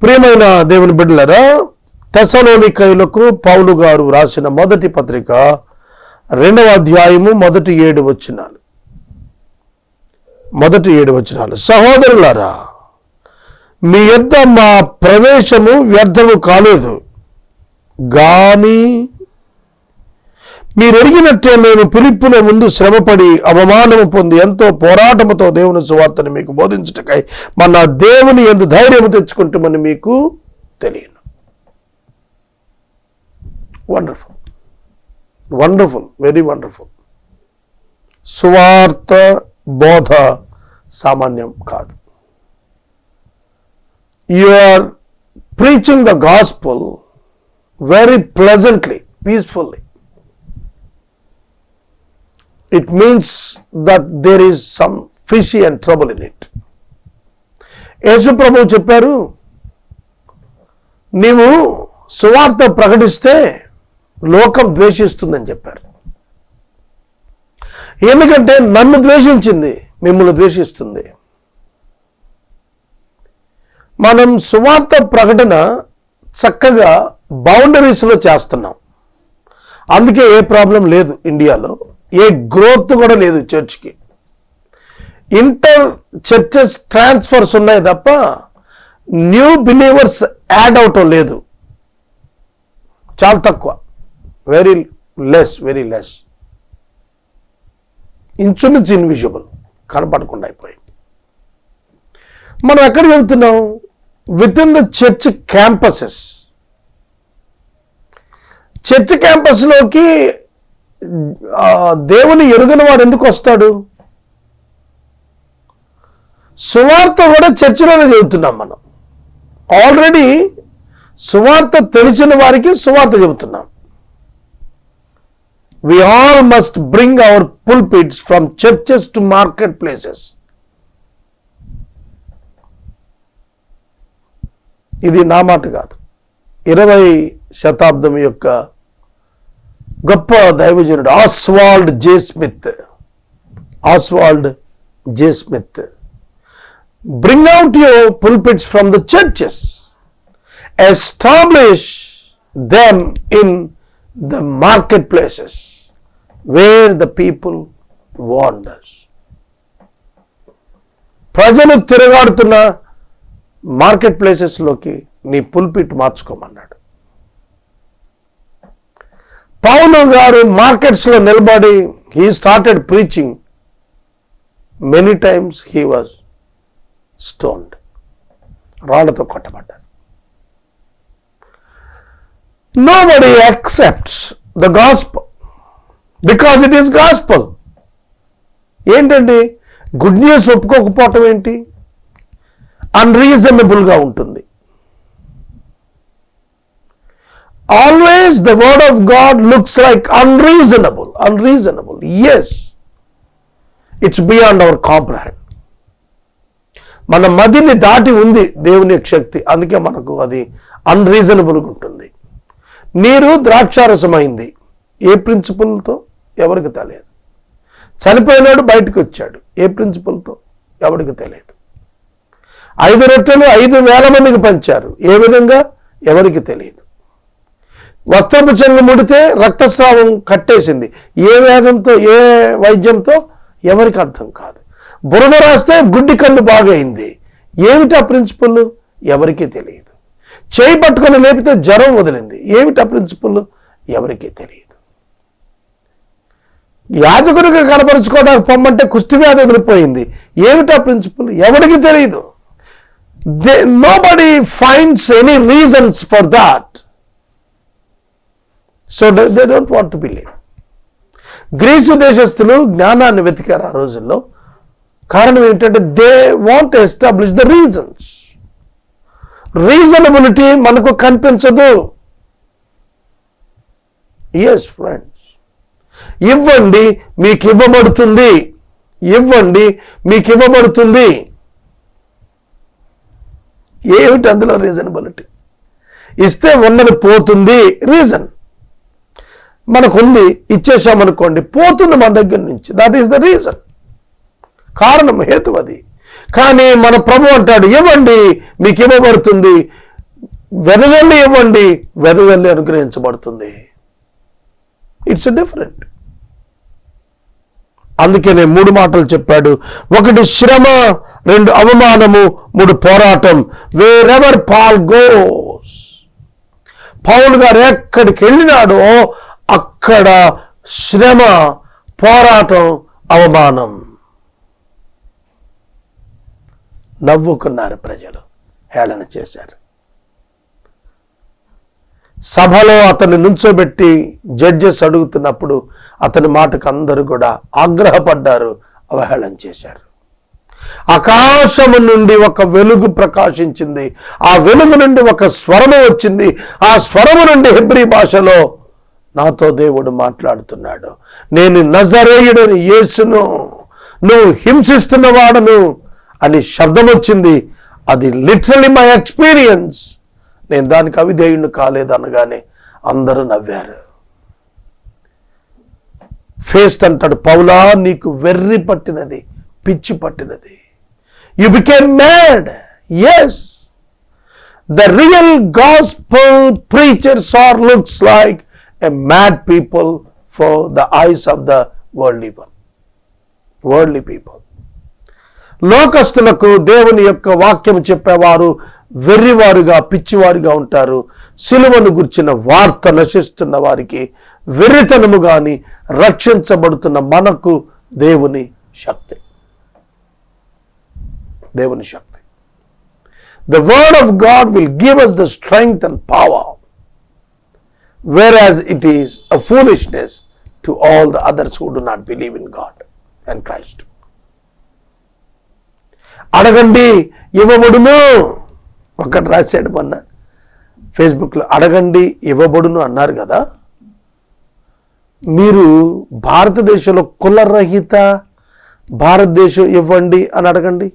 ప్రియమైన దేవుని బిడ్డలారా, తెస్సలోనికయులకు పౌలు గారు రాసిన మొదటి పత్రిక 2వ అధ్యాయము మొదటి 7 వచనాలు. సహోదరులారా, మీ యొద్ద మా ప్రవేశము వ్యర్థము కాలేదు గాని మీరు ఎరిగినట్టే మేము ఫిలిప్పుల ముందు శ్రమపడి అవమానము పొంది ఎంతో పోరాటముతో దేవుని సువార్తను మీకు బోధించుటకై మన దేవుని యందు ధైర్యము తెచ్చుకుంటామని మీకు తెలియను. Wonderful, wonderful, very wonderful. సువార్త బోధ సామాన్యం కాదు. You are preaching the gospel very pleasantly, peacefully. It means that there is some fishy and trouble in it. యేసు ప్రభువు చెప్పారు, నీవు సువార్త ప్రకటిస్తే లోకం ద్వేషిస్తుందని చెప్పారు. ఎందుకంటే నన్ను ద్వేషించింది మిమ్మల్ని ద్వేషిస్తుంది. మనం సువార్త ప్రకటన చక్కగా బౌండరీస్లో చేస్తున్నాం. అందుకే ఏ ప్రాబ్లం లేదు ఇండియాలో, ఏ గ్రోత్ కూడా లేదు చర్చ్కి. ఇంటర్ చర్చెస్ ట్రాన్స్ఫర్స్ ఉన్నాయి తప్ప న్యూ బిలీవర్స్ యాడ్ అవటం లేదు. చాలా తక్కువ, వెరీ లెస్. ఇంచుమించు ఇన్విజిబుల్, కనపడకుండా అయిపోయి. మనం ఎక్కడ చెబుతున్నాం? Within the church campuses. Church క్యాంపస్లోకి దేవుని ఎరుగని వాడు ఎందుకు వస్తాడు? సువార్త కూడా చర్చిలోనే చెబుతున్నాం మనం. ఆల్రెడీ సువార్త తెలిసిన వారికి సువార్త చెబుతున్నాం. We all must bring our pulpits from churches to marketplaces. ఇది నా మాట కాదు. 20వ శతాబ్దం యొక్క గొప్ప దైవజనుడు Oswald J Smith. Bring out your pulpits from the churches. Establish them in the marketplaces where the people wanders. ప్రజలు తిరగాడుతున్న మార్కెట్ ప్లేసెస్లోకి నీ పుల్పిట్ మార్చుకోమన్నాడు. పౌలు గారు మార్కెట్స్లో నిలబడి he started preaching. Many times he was stoned. రాళ్లతో కొట్టబడ్డారు. Nobody accepts the gospel because it is gospel. ఏంటండి good news ఒప్పుకోకపోవటం ఏంటి? అన్రీజనబుల్గా ఉంటుంది. Always the word of God looks like unreasonable. Yes, it's beyond our comprehend. మన మదిని దాటి ఉంది దేవుని శక్తి, అందుకే మనకు అది అన్రీజనబుల్గా ఉంటుంది. నీరు ద్రాక్షారసమైంది, ఏ ప్రిన్సిపల్తో ఎవరికి తెలియదు. చనిపోయినాడు బయటకు వచ్చాడు, ఏ ప్రిన్సిపల్తో ఎవరికి తెలియదు. 5 రొట్టెలు 5,000 మందికి పంచారు, ఏ విధంగా ఎవరికి తెలియదు. వస్త్రపు చెంగు ముడితే రక్తస్రావం కట్టేసింది, ఏ వేదంతో ఏ వైద్యంతో ఎవరికి అర్థం కాదు. బురద రాస్తే గుడ్డి కన్ను బాగైంది, ఏమిటా ప్రిన్సిపల్ ఎవరికీ తెలియదు. చేయి పట్టుకొని లేపితే జ్వరం వదిలింది, ఏమిటా ప్రిన్సిపల్ ఎవరికీ తెలియదు. యాజకుడిగా కనపరుచుకోవడానికి పొమ్మంటే కుష్టి వ్యాధి వదిలిపోయింది, ఏమిటా ప్రిన్సిపల్ ఎవరికి తెలియదు. Nobody finds any reasons for that. So they don't want to believe. Greece దేశస్థులు జ్ఞానాన్ని వెతికారు ఆ రోజుల్లో. కారణం ఏంటంటే they want establish the reasons. Reasonability మనకు కనిపించదు. ఎస్ ఫ్రెండ్స్, ఇవ్వండి మీకు ఇవ్వబడుతుంది, ఇవ్వండి మీకు ఇవ్వబడుతుంది. ఏమిటి అందులో రీజనబిలిటీ? ఇస్తే ఉన్నది పోతుంది. రీజన్ మనకుంది, ఇచ్చేసామనుకోండి పోతుంది మన దగ్గర నుంచి. That is the reason. కారణం, హేతు అది. కానీ మన ప్రభు అంటాడు, ఇవ్వండి మీకు ఇవ్వబడుతుంది, వెదజల్లి ఇవ్వండి, వెదజల్లి అనుగ్రహించబడుతుంది. It's different. అందుకనే 3 మాటలు చెప్పాడు. 1 శ్రమ, 2 అవమానము, 3 పోరాటం. వేర్ ఎవర్ పాల్ గోస్, పౌలు గారు ఎక్కడికి వెళ్ళినాడో అక్కడ శ్రమ, పోరాటం, అవమానం. నవ్వుకున్నారు ప్రజలు, హేళన చేశారు. సభలో అతన్ని నుంచోబెట్టి జడ్జెస్ అడుగుతున్నప్పుడు అతని మాటకు అందరూ కూడా ఆగ్రహపడ్డారు, అవహేళన చేశారు. ఆకాశము నుండి ఒక వెలుగు ప్రకాశించింది, ఆ వెలుగు నుండి ఒక స్వరము వచ్చింది. ఆ స్వరము నుండి హెబ్రీ భాషలో నాతో దేవుడు మాట్లాడుతున్నాడు, నేను నజరేయుడని యేసును నువ్వు హింసిస్తున్న వాడను అని శబ్దం వచ్చింది. అది లిటరల్లీ మై ఎక్స్పీరియన్స్. నేను దానికి అవిధేయుడిని కాలేదనగానే అందరూ నవ్వారు. ఫేస్ట్ అంటాడు, పౌలా నీకు వెర్రి పట్టినది, పిచ్చి పట్టినది. You became mad. Yes, the real gospel preachers are looks like a mad people for the eyes of the worldly people. లోకస్తులకు దేవుని యొక్క వాక్యం చెప్పేవారు వెర్రివారుగా, పిచ్చివారుగా ఉంటారు. సిలువను గుర్చిన వార్త నశిస్తున్న వారికి వెర్రితనము గాని, రక్షించబడుతున్న మనకు దేవుని శక్తి. దేవుని శక్తి. The word of God will give us the strength and power, whereas it is a foolishness to all the others who do not believe in God and Christ. అడగండి ఇవ్వబడును, ఒకటి రాశాడు మొన్న ఫేస్బుక్లో, అడగండి ఇవ్వబడును అన్నారు కదా. మీరు భారతదేశంలో కులరహిత భారతదేశం ఇవ్వండి అని అడగండి.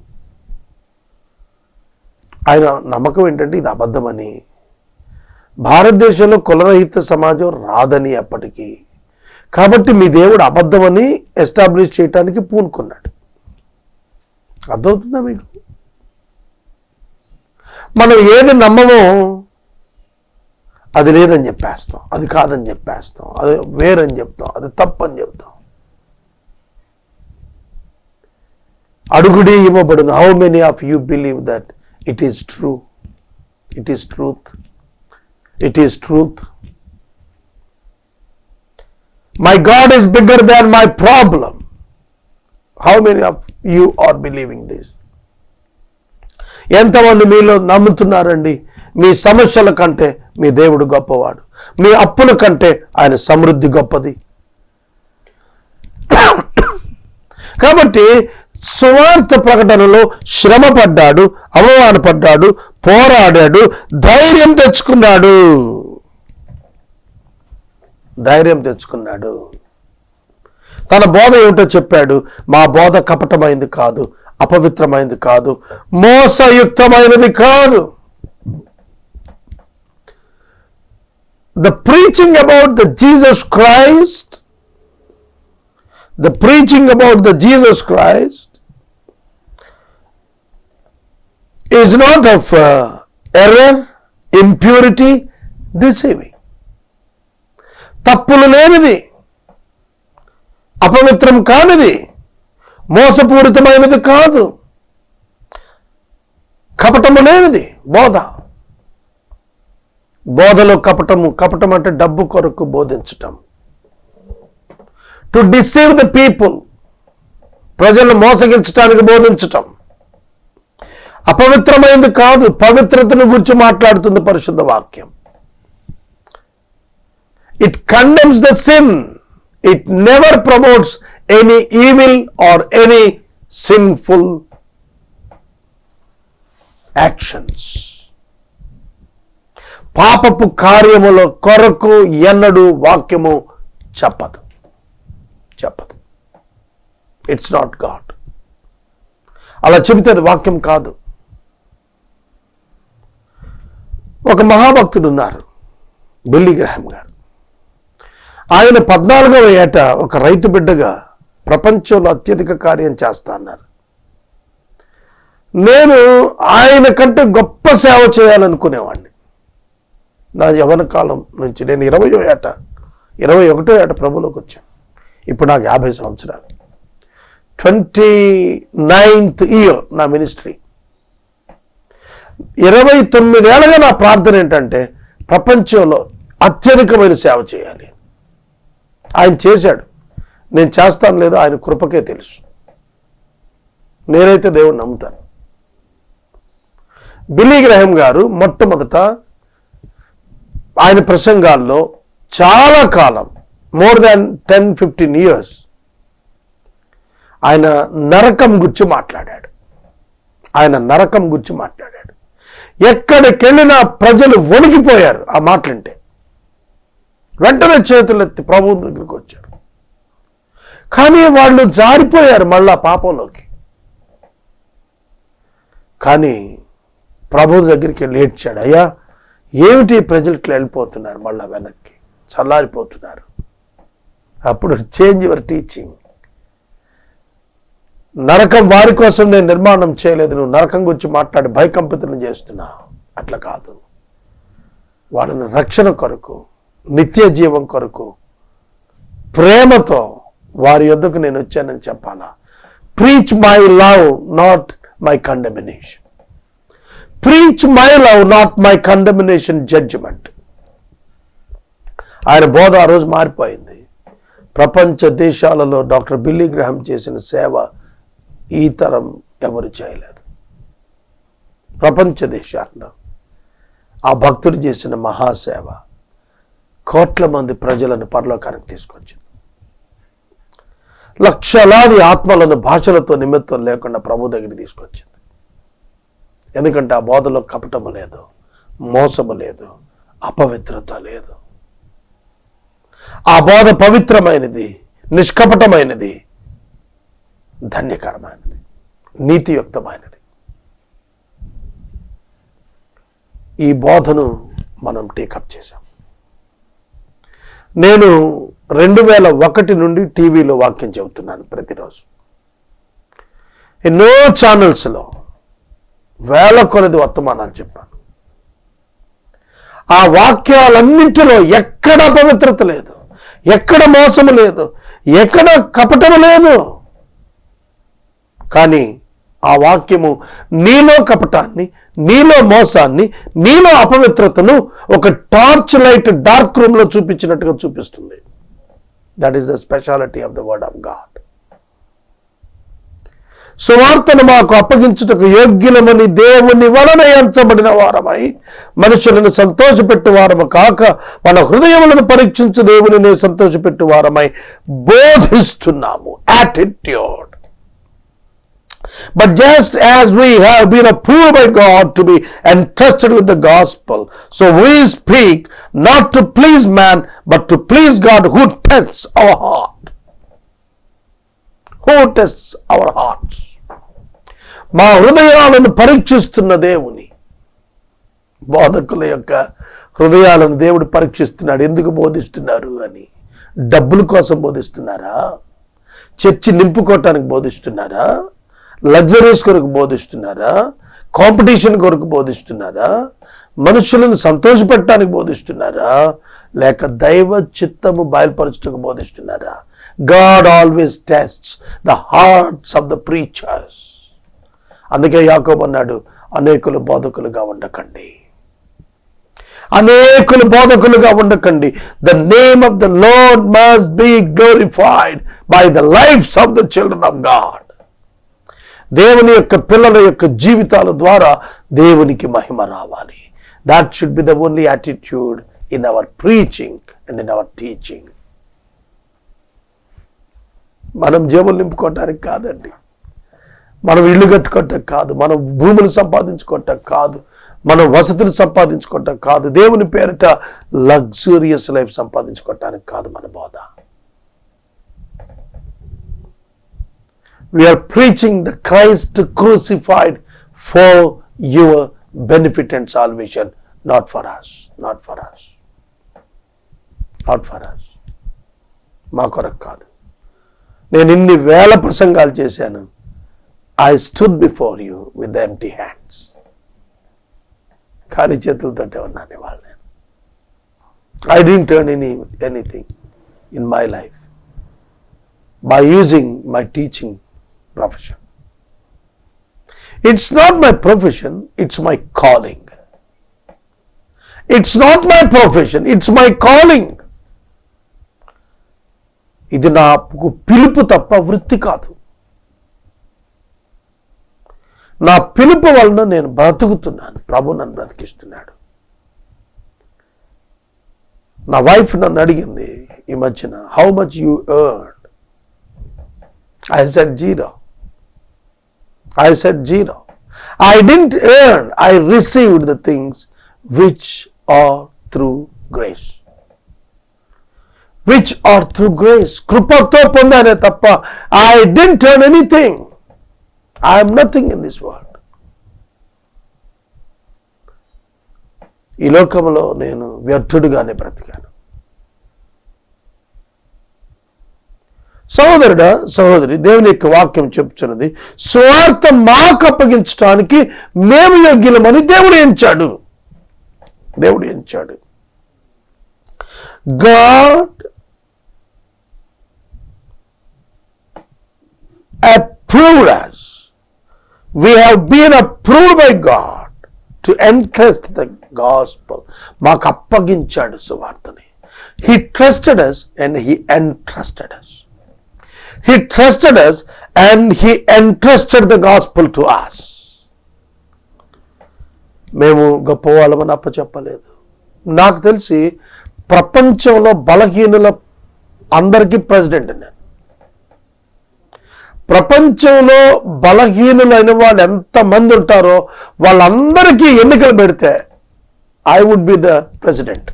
ఆయన నమ్మకం ఏంటంటే ఇది అబద్ధమని. భారతదేశంలో కులరహిత సమాజం రాదని ఎప్పటికీ. కాబట్టి మీ దేవుడు అబద్ధమని ఎస్టాబ్లిష్ చేయటానికి పూనుకున్నాడు. అర్థమవుతుందా మీకు? మనం ఏది నమ్మమో అది లేదని చెప్పేస్తాం, అది కాదని చెప్పేస్తాం, అది వేరని చెప్తాం, అది తప్పని చెప్తాం. అడుగుడి ఇవ్వబడును. How many of you believe that it is true? It is truth. It is truth. My God is bigger than my problem. How many of you are believing this? ఎంతమంది మీలో నమ్ముతున్నారండి మీ సమస్యల కంటే మీ దేవుడు గొప్పవాడు, మీ అప్పుల కంటే ఆయన సమృద్ధి గొప్పది. కాబట్టి సువార్త ప్రకటనలో శ్రమ పడ్డాడు, అవమానపడ్డాడు, పోరాడాడు, ధైర్యం తెచ్చుకున్నాడు. ధైర్యం తెచ్చుకున్నాడు. తన బోధ ఏమిటో చెప్పాడు. మా బోధ కపటమైంది కాదు, అపవిత్రమైనది కాదు, మోసయుక్తమైనది కాదు. The preaching about the Jesus Christ, the preaching about the Jesus Christ is not of error, impurity, deceiving. తప్పులు లేనిది, అపవిత్రం కానిది, మోసపూరితమైనది కాదు, కపటము లేనిది బోధ. బోధలో కపటము, కపటం అంటే డబ్బు కొరకు బోధించటం. టు డిసీవ్ ద పీపుల్, ప్రజలను మోసగించటానికి బోధించటం. అపవిత్రమైనది కాదు, పవిత్రతను గురించి మాట్లాడుతుంది పరిశుద్ధ వాక్యం. It condemns the sin. It never promotes any evil or any sinful actions. పాపపు కార్యముల కొరకు ఎన్నడూ వాక్యము చెప్పదు. It's not God. అలా చెబితే అది వాక్యం కాదు. ఒక మహాభక్తుడు ఉన్నారు, బిల్లీ గ్రాహం గారు. ఆయన 14వ ఏట ఒక రైతు బిడ్డగా ప్రపంచంలో అత్యధిక కార్యం చేస్తా అన్నారు. నేను ఆయన కంటే గొప్ప సేవ చేయాలనుకునేవాడిని. నా యవ్వన కాలం నుంచి నేను 21వ ఏట ప్రభులోకి వచ్చాను. ఇప్పుడు నాకు 50 సంవత్సరాలు. 29th ఇయర్ నా మినిస్ట్రీ. 29 ఏళ్ళగా నా ప్రార్థన ఏంటంటే ప్రపంచంలో అత్యధికమైన సేవ చేయాలి. ఆయన చేశాడు. నేను చేస్తాను లేదో ఆయన కృపకే తెలుసు. నేనైతే దేవుడిని నమ్ముతాను. బిల్లీ గ్రహాం గారు మొట్టమొదట ఆయన ప్రసంగాల్లో చాలా కాలం, మోర్ దాన్ 10-15 years ఆయన నరకం గురించి మాట్లాడాడు. ఎక్కడికెళ్ళినా ప్రజలు వణికిపోయారు ఆ మాటలంటే. వెంటనే చేతులెత్తి ప్రభువు దగ్గరికి వచ్చారు. కానీ వాళ్ళు జారిపోయారు మళ్ళా పాపంలోకి. కానీ ప్రభు దగ్గరికి వెళ్ళి ఏడ్చాడు, అయ్యా ఏమిటి ప్రజలు ఇట్లా వెళ్ళిపోతున్నారు, మళ్ళా వెనక్కి చల్లారిపోతున్నారు. అప్పుడు చేంజ్ యువర్ టీచింగ్. నరకం వారి కోసం నేను నిర్మాణం చేయలేదు, నువ్వు నరకం గురించి మాట్లాడి భయకంపితులను చేస్తున్నావు. అట్లా కాదు, వాళ్ళని రక్షణ కొరకు, నిత్య జీవం కొరకు, ప్రేమతో వారి యొద్దకు నేను వచ్చానని చెప్పాలా. Preach my love, not my condemnation. Preach my love, not my condemnation judgement. ఆయన బోధ ఆ రోజు మారిపోయింది. ప్రపంచ దేశాలలో డాక్టర్ బిల్లీ గ్రహాం చేసిన సేవ ఈ తరం ఎవరు చేయలేదు. ప్రపంచ దేశాల్లో ఆ భక్తుడు చేసిన మహాసేవ కోట్ల మంది ప్రజలను పరలోకానికి తీసుకొచ్చింది. లక్షలాది ఆత్మలను భాషలతో నిమిత్తం లేకుండా ప్రభు దగ్గరికి తీసుకొచ్చింది. ఎందుకంటే ఆ బోధలో కపటము లేదు, మోసము లేదు, అపవిత్రత లేదు. ఆ బోధ పవిత్రమైనది, నిష్కపటమైనది, ధన్యకరమైనది, నీతియుక్తమైనది. ఈ బోధను మనం టేకప్ చేశాం. నేను 2001 నుండి టీవీలో వాక్యం చెబుతున్నాను ప్రతిరోజు. ఎన్నో ఛానల్స్లో వేల కొలది వర్తమానాలు చెప్పాను. ఆ వాక్యాలన్నింటిలో ఎక్కడ పవిత్రత లేదు, ఎక్కడ మోసము లేదు, ఎక్కడ కపటము లేదు. కానీ ఆ వాక్యము నీలో కపటాన్ని, నీలో మోసాన్ని, నీలో అపవిత్రతను ఒక టార్చ్ లైట్ డార్క్ రూమ్లో చూపించినట్టుగా చూపిస్తుంది. That is the speciality of the word of God. సువార్తను మాకు అప్పగించుటకు యోగ్యులమని దేవుని వలన ఎంచబడిన వారమై మనుషులను సంతోషపెట్టు వారము కాక మన హృదయములను పరీక్షించు దేవుని సంతోషపెట్టు వారమై బోధిస్తున్నాము. Attitude. But just as we have been approved by God to be entrusted with the gospel, so we speak not to please man, but to please God who tests our heart. Who tests our hearts? మా హృదయాలను పరీక్షిస్తున్న దేవుని. బోధకుల యొక్క హృదయాలను దేవుడు పరీక్షిస్తున్నాడు. ఎందుకు బోధిస్తున్నారు అని? డబ్బుల కోసం బోధిస్తున్నారా? చర్చి నింపుకోవటానికి బోధిస్తున్నారా? లగ్జరీస్ కొరకు బోధిస్తున్నారా? కాంపిటీషన్ కొరకు బోధిస్తున్నారా? మనుషులను సంతోషపెట్టడానికి బోధిస్తున్నారా? లేక దైవ చిత్తము బయలుపరచుటకు బోధిస్తున్నారా? God always tests the hearts of the preachers. అందుకే యాకోబు అన్నాడు, అనేకులు బోధకులుగా ఉండకండి. The name of the Lord must be glorified by the lives of the children of God. దేవుని యొక్క పిల్లల యొక్క జీవితాల ద్వారా దేవునికి మహిమ రావాలి. That should be the only attitude in our preaching and in our teaching. మనం జేబులు నింపుకోవటానికి కాదండి, మనం ఇల్లు కట్టుకోవటం కాదు, మనం భూములు సంపాదించుకోవటం కాదు, మనం వసతులు సంపాదించుకోవటం కాదు, దేవుని పేరిట లగ్జూరియస్ లైఫ్ సంపాదించుకోవటానికి కాదు మన బోధ. We are preaching the Christ crucified for your benefit and salvation, not for us. మా కొరకు కాదు. నేను ఇన్ని వేల ప్రసంగాలు చేశాను, I stood before you with empty hands. ఖాళీ చేతులతోటే ఉన్నాను ఇవాళ నేను. I didn't earn anything in my life by using my teaching profession. It's not my profession, it's my calling. It's not my profession, it's my calling. ఇది నాకు పిలుపు తప్ప వృత్తి కాదు. నా పిలుపు వలన నేను బ్రతుకుతున్నాను. ప్రభు నన్ను బ్రతికిస్తున్నాడు. నా వైఫ్ నన్ను అడిగింది ఈ మధ్యన, how much you earn? I said zero. I didn't earn, I received the things which are through grace. కృపతో పొందానే తప్ప I didn't earn anything. I am nothing in this world. ఈ లోకంలో నేను వ్యర్థుడుగానే బ్రతికాను. సహోదరుడా, సహోదరి, దేవుని యొక్క వాక్యం చెప్తున్నది, స్వార్థ మాకు అప్పగించడానికి మేము యోగ్యులమని దేవుడు ఎంచాడు. God approved us. We have been approved by God to entrust the gospel. మాకు అప్పగించాడు సువార్తని. He trusted us and he entrusted us. He trusted us and he entrusted the gospel to us. మేము గొప్ప వాళ్ళమని అప్పచెప్పలేదు. నాకు తెలిసి ప్రపంచంలో బలహీనుల అందరికీ ప్రెసిడెంట్ నేను. ప్రపంచంలో బలహీనులైన వాళ్ళు ఎంతమంది ఉంటారో వాళ్ళందరికీ ఎన్నికలు పెడితే I would be the president.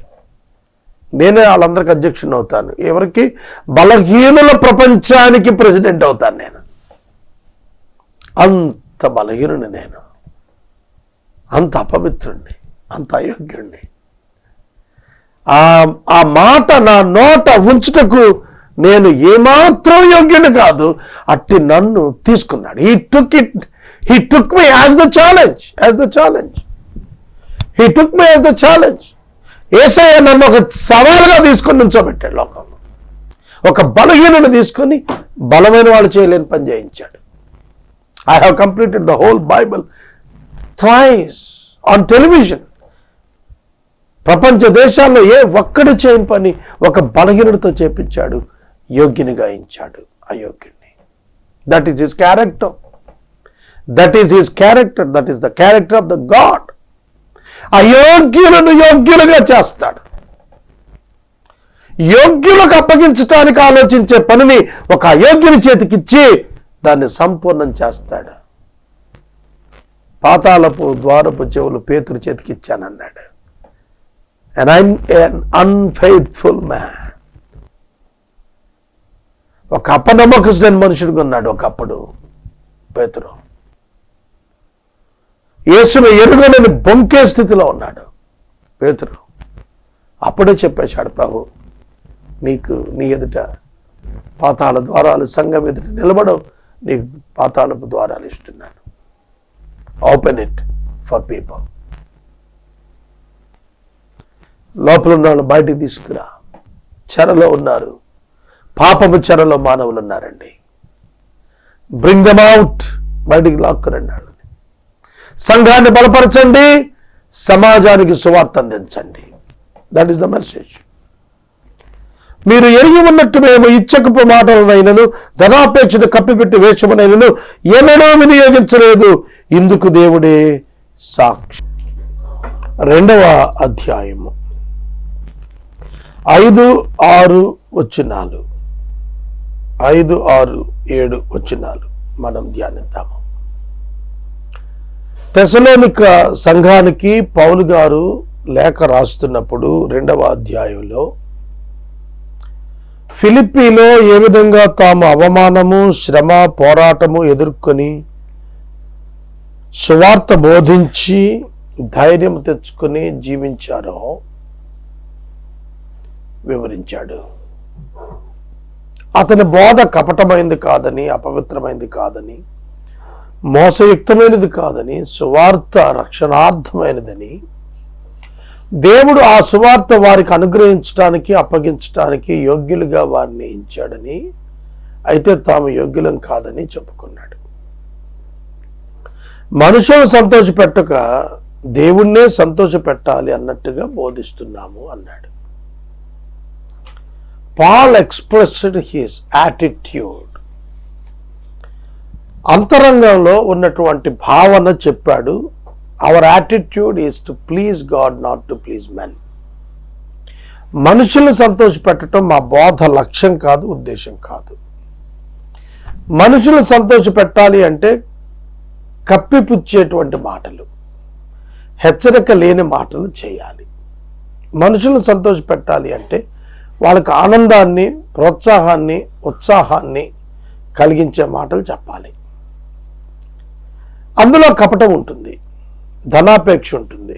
నేనే వాళ్ళందరికి అధ్యక్షుని అవుతాను. ఎవరికి? బలహీనుల ప్రపంచానికి ప్రెసిడెంట్ అవుతాను నేను. అంత బలహీనుని నేను, అంత అపవిత్రుణ్ణి, అంత అయోగ్యుణ్ణి. ఆ మాట నా నోట ఉంచుటకు నేను ఏమాత్రం యోగ్యుని కాదు. అట్టి నన్ను తీసుకున్నాడు. He took me as the challenge. He took me as the challenge. యేసయ్య నన్ను ఒక సవాలుగా తీసుకొని నుంచోబెట్టాడు లోకంలో. ఒక బలహీనుని తీసుకొని బలమైన వాళ్ళు చేయలేని పని చేయించాడు. I have completed the whole Bible thrice on television. ప్రపంచ దేశాల్లో ఏ ఒక్కడు చేయని పని ఒక బలహీనుడితో చేపించాడు, యోగ్యుని గాయించాడు అయోగ్యుని. That is his character. That is the character of the god. అయోగ్యులను యోగ్యులుగా చేస్తాడు. యోగ్యులకు అప్పగించడానికి ఆలోచించే పనిని ఒక అయోగ్యుని చేతికిచ్చి దాన్ని సంపూర్ణం చేస్తాడు. పాతాళపు ద్వారపు చెవులు పేతురు చేతికిచ్చానన్నాడు. And I'm an unfaithful man. ఒక అపనమ్మకస్తుడైన మనుషుడిగా ఉన్నాడు ఒకప్పుడు పేతురు. యేసును ఎరుగనని బొంకే స్థితిలో ఉన్నాడు పేతురు. అప్పుడే చెప్పేశాడు ప్రభు, నీ ఎదుట పాతాళ ద్వారాలు, సంఘం ఎదుట నిలబడవు, నీకు పాతాళపు ద్వారాలు ఇస్తున్నాను. Open it for people. లోపల ఉన్న వాళ్ళు బయటికి తీసుకురా. చెరలో ఉన్నారు, పాపము చెరలో మానవులు ఉన్నారండి. బ్రింగ్ దెమ్ అవుట్, బయటికి లాక్కురండి. సంఘాన్ని బలపరచండి, సమాజానికి సువార్త అందించండి. That is the message. మీరు ఎరిగి ఉన్నట్టు మేము ఇచ్చకపు మాటలనైనను ధనాపేక్షను కప్పిపెట్టి వేషమునైనను ఎన్నడూ వినియోగించలేదు. ఇందుకు దేవుడే సాక్షి. 2వ అధ్యాయము 5, 6 వచనాలు, 5, 6, 7 వచనాలు మనం ధ్యానిద్దాము. తెసలోనిక సంఘానికి పౌలు గారు లేఖ రాస్తున్నప్పుడు 2వ అధ్యాయంలో ఫిలిప్పీలో ఏ విధంగా తాము అవమానము, శ్రమ, పోరాటము ఎదుర్కొని సువార్త బోధించి ధైర్యం తెచ్చుకొని జీవించారో వివరించాడు. అతని బోధ కపటమైంది కాదని, అపవిత్రమైంది కాదని, మోసయుక్తమైనది కాదని, సువార్త రక్షణార్థమైనదని, దేవుడు ఆ సువార్త వారికి అనుగ్రహించడానికి అప్పగించడానికి యోగ్యులుగా వారిని ఇచ్చాడని, అయితే తాము యోగ్యులం కాదని చెప్పుకున్నాడు. మనుషులను సంతోషపెట్టక దేవుణ్ణే సంతోషపెట్టాలి అన్నట్టుగా బోధిస్తున్నాము అన్నాడు. పాల్ ఎక్స్ప్రెస్డ్ హిస్ యాటిట్యూడ్, అంతరంగంలో ఉన్నటువంటి భావన చెప్పాడు. Our attitude is to please God, not to please men. మనుషులను సంతోషపెట్టడం మా బోధ లక్ష్యం కాదు, ఉద్దేశం కాదు. మనుషులను సంతోషపెట్టాలి అంటే కప్పిపుచ్చేటువంటి మాటలు, హెచ్చరిక లేని మాటలు చేయాలి. మనుషులను సంతోషపెట్టాలి అంటే వాళ్ళకి ఆనందాన్ని, ప్రోత్సాహాన్ని, ఉత్సాహాన్ని కలిగించే మాటలు చెప్పాలి. అందులో కపటం ఉంటుంది, ధనాపేక్ష ఉంటుంది.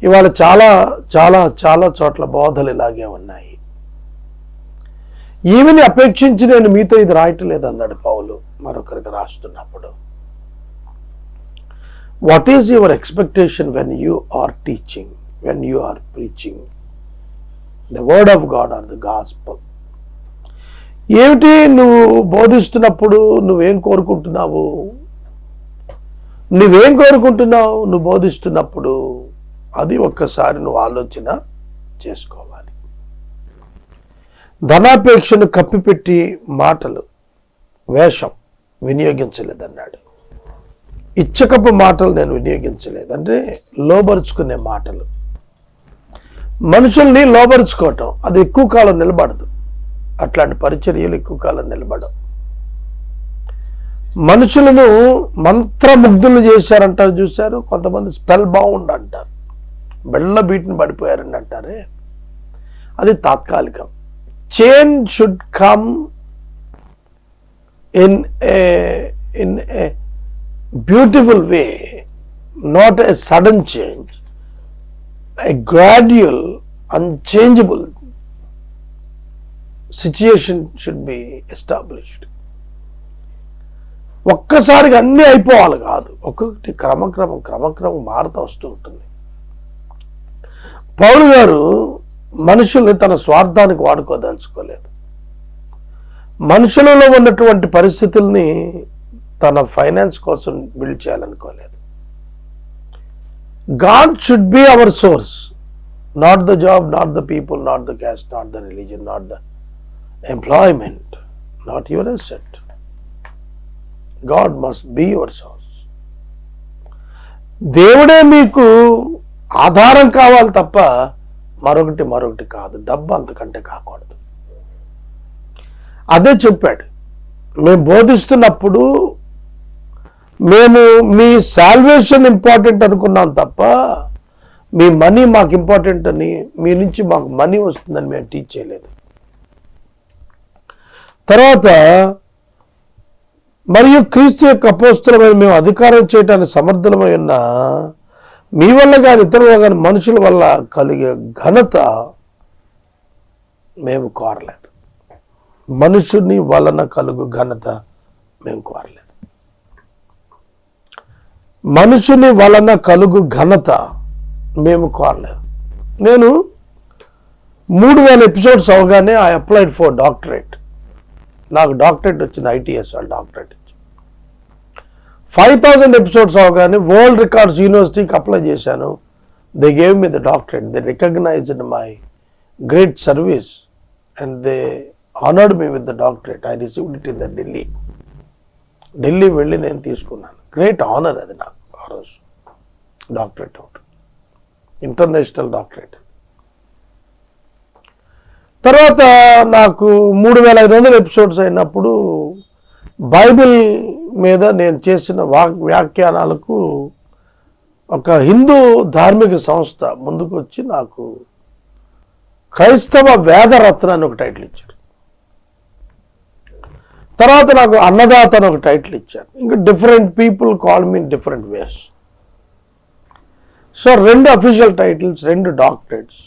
ఇవాళ చాలా చాలా చాలా చోట్ల బోధలు ఇలాగే ఉన్నాయి. ఈమెని అపేక్షించి నేను మీతో ఇది రాయటం లేదన్నాడు పౌలు మరొకరికి రాస్తున్నప్పుడు. What is your expectation when you are teaching, when you are preaching the word of god or the gospel? ఏమిటి నువ్వు బోధిస్తున్నప్పుడు నువ్వేం కోరుకుంటున్నావు? నువ్వేం కోరుకుంటున్నావు నువ్వు బోధిస్తున్నప్పుడు? అది ఒక్కసారి నువ్వు ఆలోచన చేసుకోవాలి. ధనాపేక్షను కప్పిపెట్టి మాటలు, వేషం వినియోగించలేదన్నాడు. ఇచ్చకపు మాటలు నేను వినియోగించలేదు అంటే లోబరుచుకునే మాటలు. మనుషుల్ని లోబరుచుకోవటం అది ఎక్కువ కాలం నిలబడదు. అట్లాంటి పరిచర్యలు ఎక్కువ కాలం నిలబడవు. మనుషులను మంత్రముగ్ధులు చేశారంటారు, చూశారు. కొంతమంది స్పెల్ బౌండ్ అంటారు, బెళ్ళ బీటిని పడిపోయారని అంటారే, అది తాత్కాలికం. Change should come in a beautiful way, not a sudden change. A gradual, unchangeable situation should be established. ఒక్కసారిగా అన్నీ అయిపోవాలి కాదు, ఒక్కొక్కటి క్రమక్రమం మారుతూ వస్తూ ఉంటుంది. పౌలు గారు మనుషుల్ని తన స్వార్థానికి వాడుకోదలుచుకోలేదు. మనుషులలో ఉన్నటువంటి పరిస్థితుల్ని తన ఫైనాన్స్ కోసం build చేయాలనుకోలేదు. God should be our source, not the job, not the people, not the caste, not the religion, not the employment, not your asset. God must be your source. దేవుడే మీకు ఆధారం కావాలి తప్ప మరొకటి కాదు. డబ్బు అంతకంటే కాకూడదు. అదే చెప్పాడు. మేము బోధిస్తున్నప్పుడు మేము మీ సాల్వేషన్ ఇంపార్టెంట్ అనుకున్నాం తప్ప మీ మనీ మాకు ఇంపార్టెంట్ అని, మీ నుంచి మాకు మనీ వస్తుందని మేము టీచ్ చేయలేదు. తర్వాత మరియు క్రీస్తు యొక్క అపోస్తలమైన మేము అధికారం చేయడానికి సమర్థులమై ఉన్న మీ వల్ల కానీ ఇతరుల కానీ మనుషుల వల్ల కలిగే ఘనత మేము కోరలేదు. మనుషుని వలన కలుగు ఘనత మేము కోరలేదు. మనుషుని వలన కలుగు ఘనత మేము కోరలేదు. నేను 3000 ఎపిసోడ్స్ అవగానే ఐ అప్లైడ్ ఫర్ డాక్టరేట్. నాకు డాక్టరేట్ వచ్చింది, ITS వాళ్ళు డాక్టరేట్ ఇచ్చింది. 5000 ఎపిసోడ్స్ అవగానే వరల్డ్ రికార్డ్స్ యూనివర్సిటీకి అప్లై చేశాను. They gave me the doctorate. They recognised my great service and they honoured me with the doctorate. I received it in the Delhi వెళ్ళి నేను తీసుకున్నాను. గ్రేట్ ఆనర్ అది నాకు ఆ రోజు. డాక్టరేట్ ఒకటి, ఇంటర్నేషనల్ డాక్టరేట్. తర్వాత నాకు 3500 ఎపిసోడ్స్ అయినప్పుడు బైబిల్ మీద నేను చేసిన వ్యాఖ్యానాలకు ఒక హిందూ ధార్మిక సంస్థ ముందుకు వచ్చి నాకు క్రైస్తవ వేదరత్న అని ఒక టైటిల్ ఇచ్చారు. తర్వాత నాకు అన్నదాత అని ఒక టైటిల్ ఇచ్చారు. ఇంకా different people call me in different ways. So 2 official titles, 2 doctorates.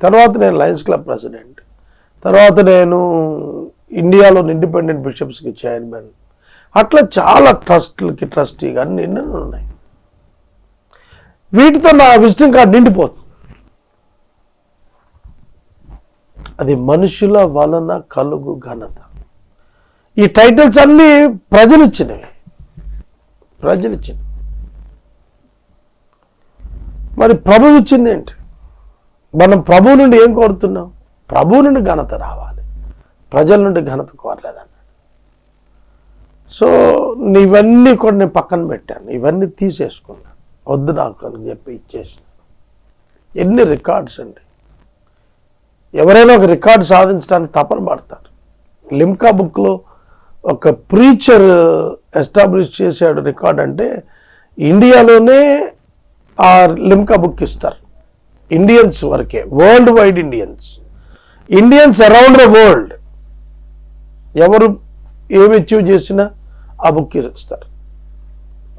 తర్వాత నేను లయన్స్ క్లబ్ ప్రెసిడెంట్. తర్వాత నేను ఇండియాలోని ఇండిపెండెంట్ బిషప్స్కి చైర్మన్. అట్లా చాలా ట్రస్ట్లకి ట్రస్టీగా అన్ని ఎన్నో ఉన్నాయి. వీటితో నా విజిటింగ్ కార్డు నిండిపోతుంది. అది మనుషుల వలన కలుగు ఘనత. ఈ టైటిల్స్ అన్నీ ప్రజలు ఇచ్చినవి. మరి ప్రభువు ఇచ్చింది ఏంటి? మనం ప్రభువు నుండి ఏం కోరుతున్నాం? ప్రభువు నుండి ఘనత రావాలి, ప్రజల నుండి ఘనత కోరలేదన్నాడు. సో ఇవన్నీ కూడా నేను పక్కన పెట్టాను, ఇవన్నీ తీసేసుకున్నాను, వద్దు నాకు అని చెప్పి ఇచ్చేసిన. ఎన్ని రికార్డ్స్ అండి! ఎవరైనా ఒక రికార్డు సాధించడానికి తపన పడతారు. లిమ్కా బుక్లో ఒక ప్రీచర్ ఎస్టాబ్లిష్ చేశాడు రికార్డ్ అంటే ఇండియాలోనే ఆ లిమ్కా బుక్ ఇస్తారు. ఇండియన్స్ వరకే, world wide Indians around the world ఎవరు ఏమి అచీవ్ చేసినా ఆ బుక్ ఇస్తారు.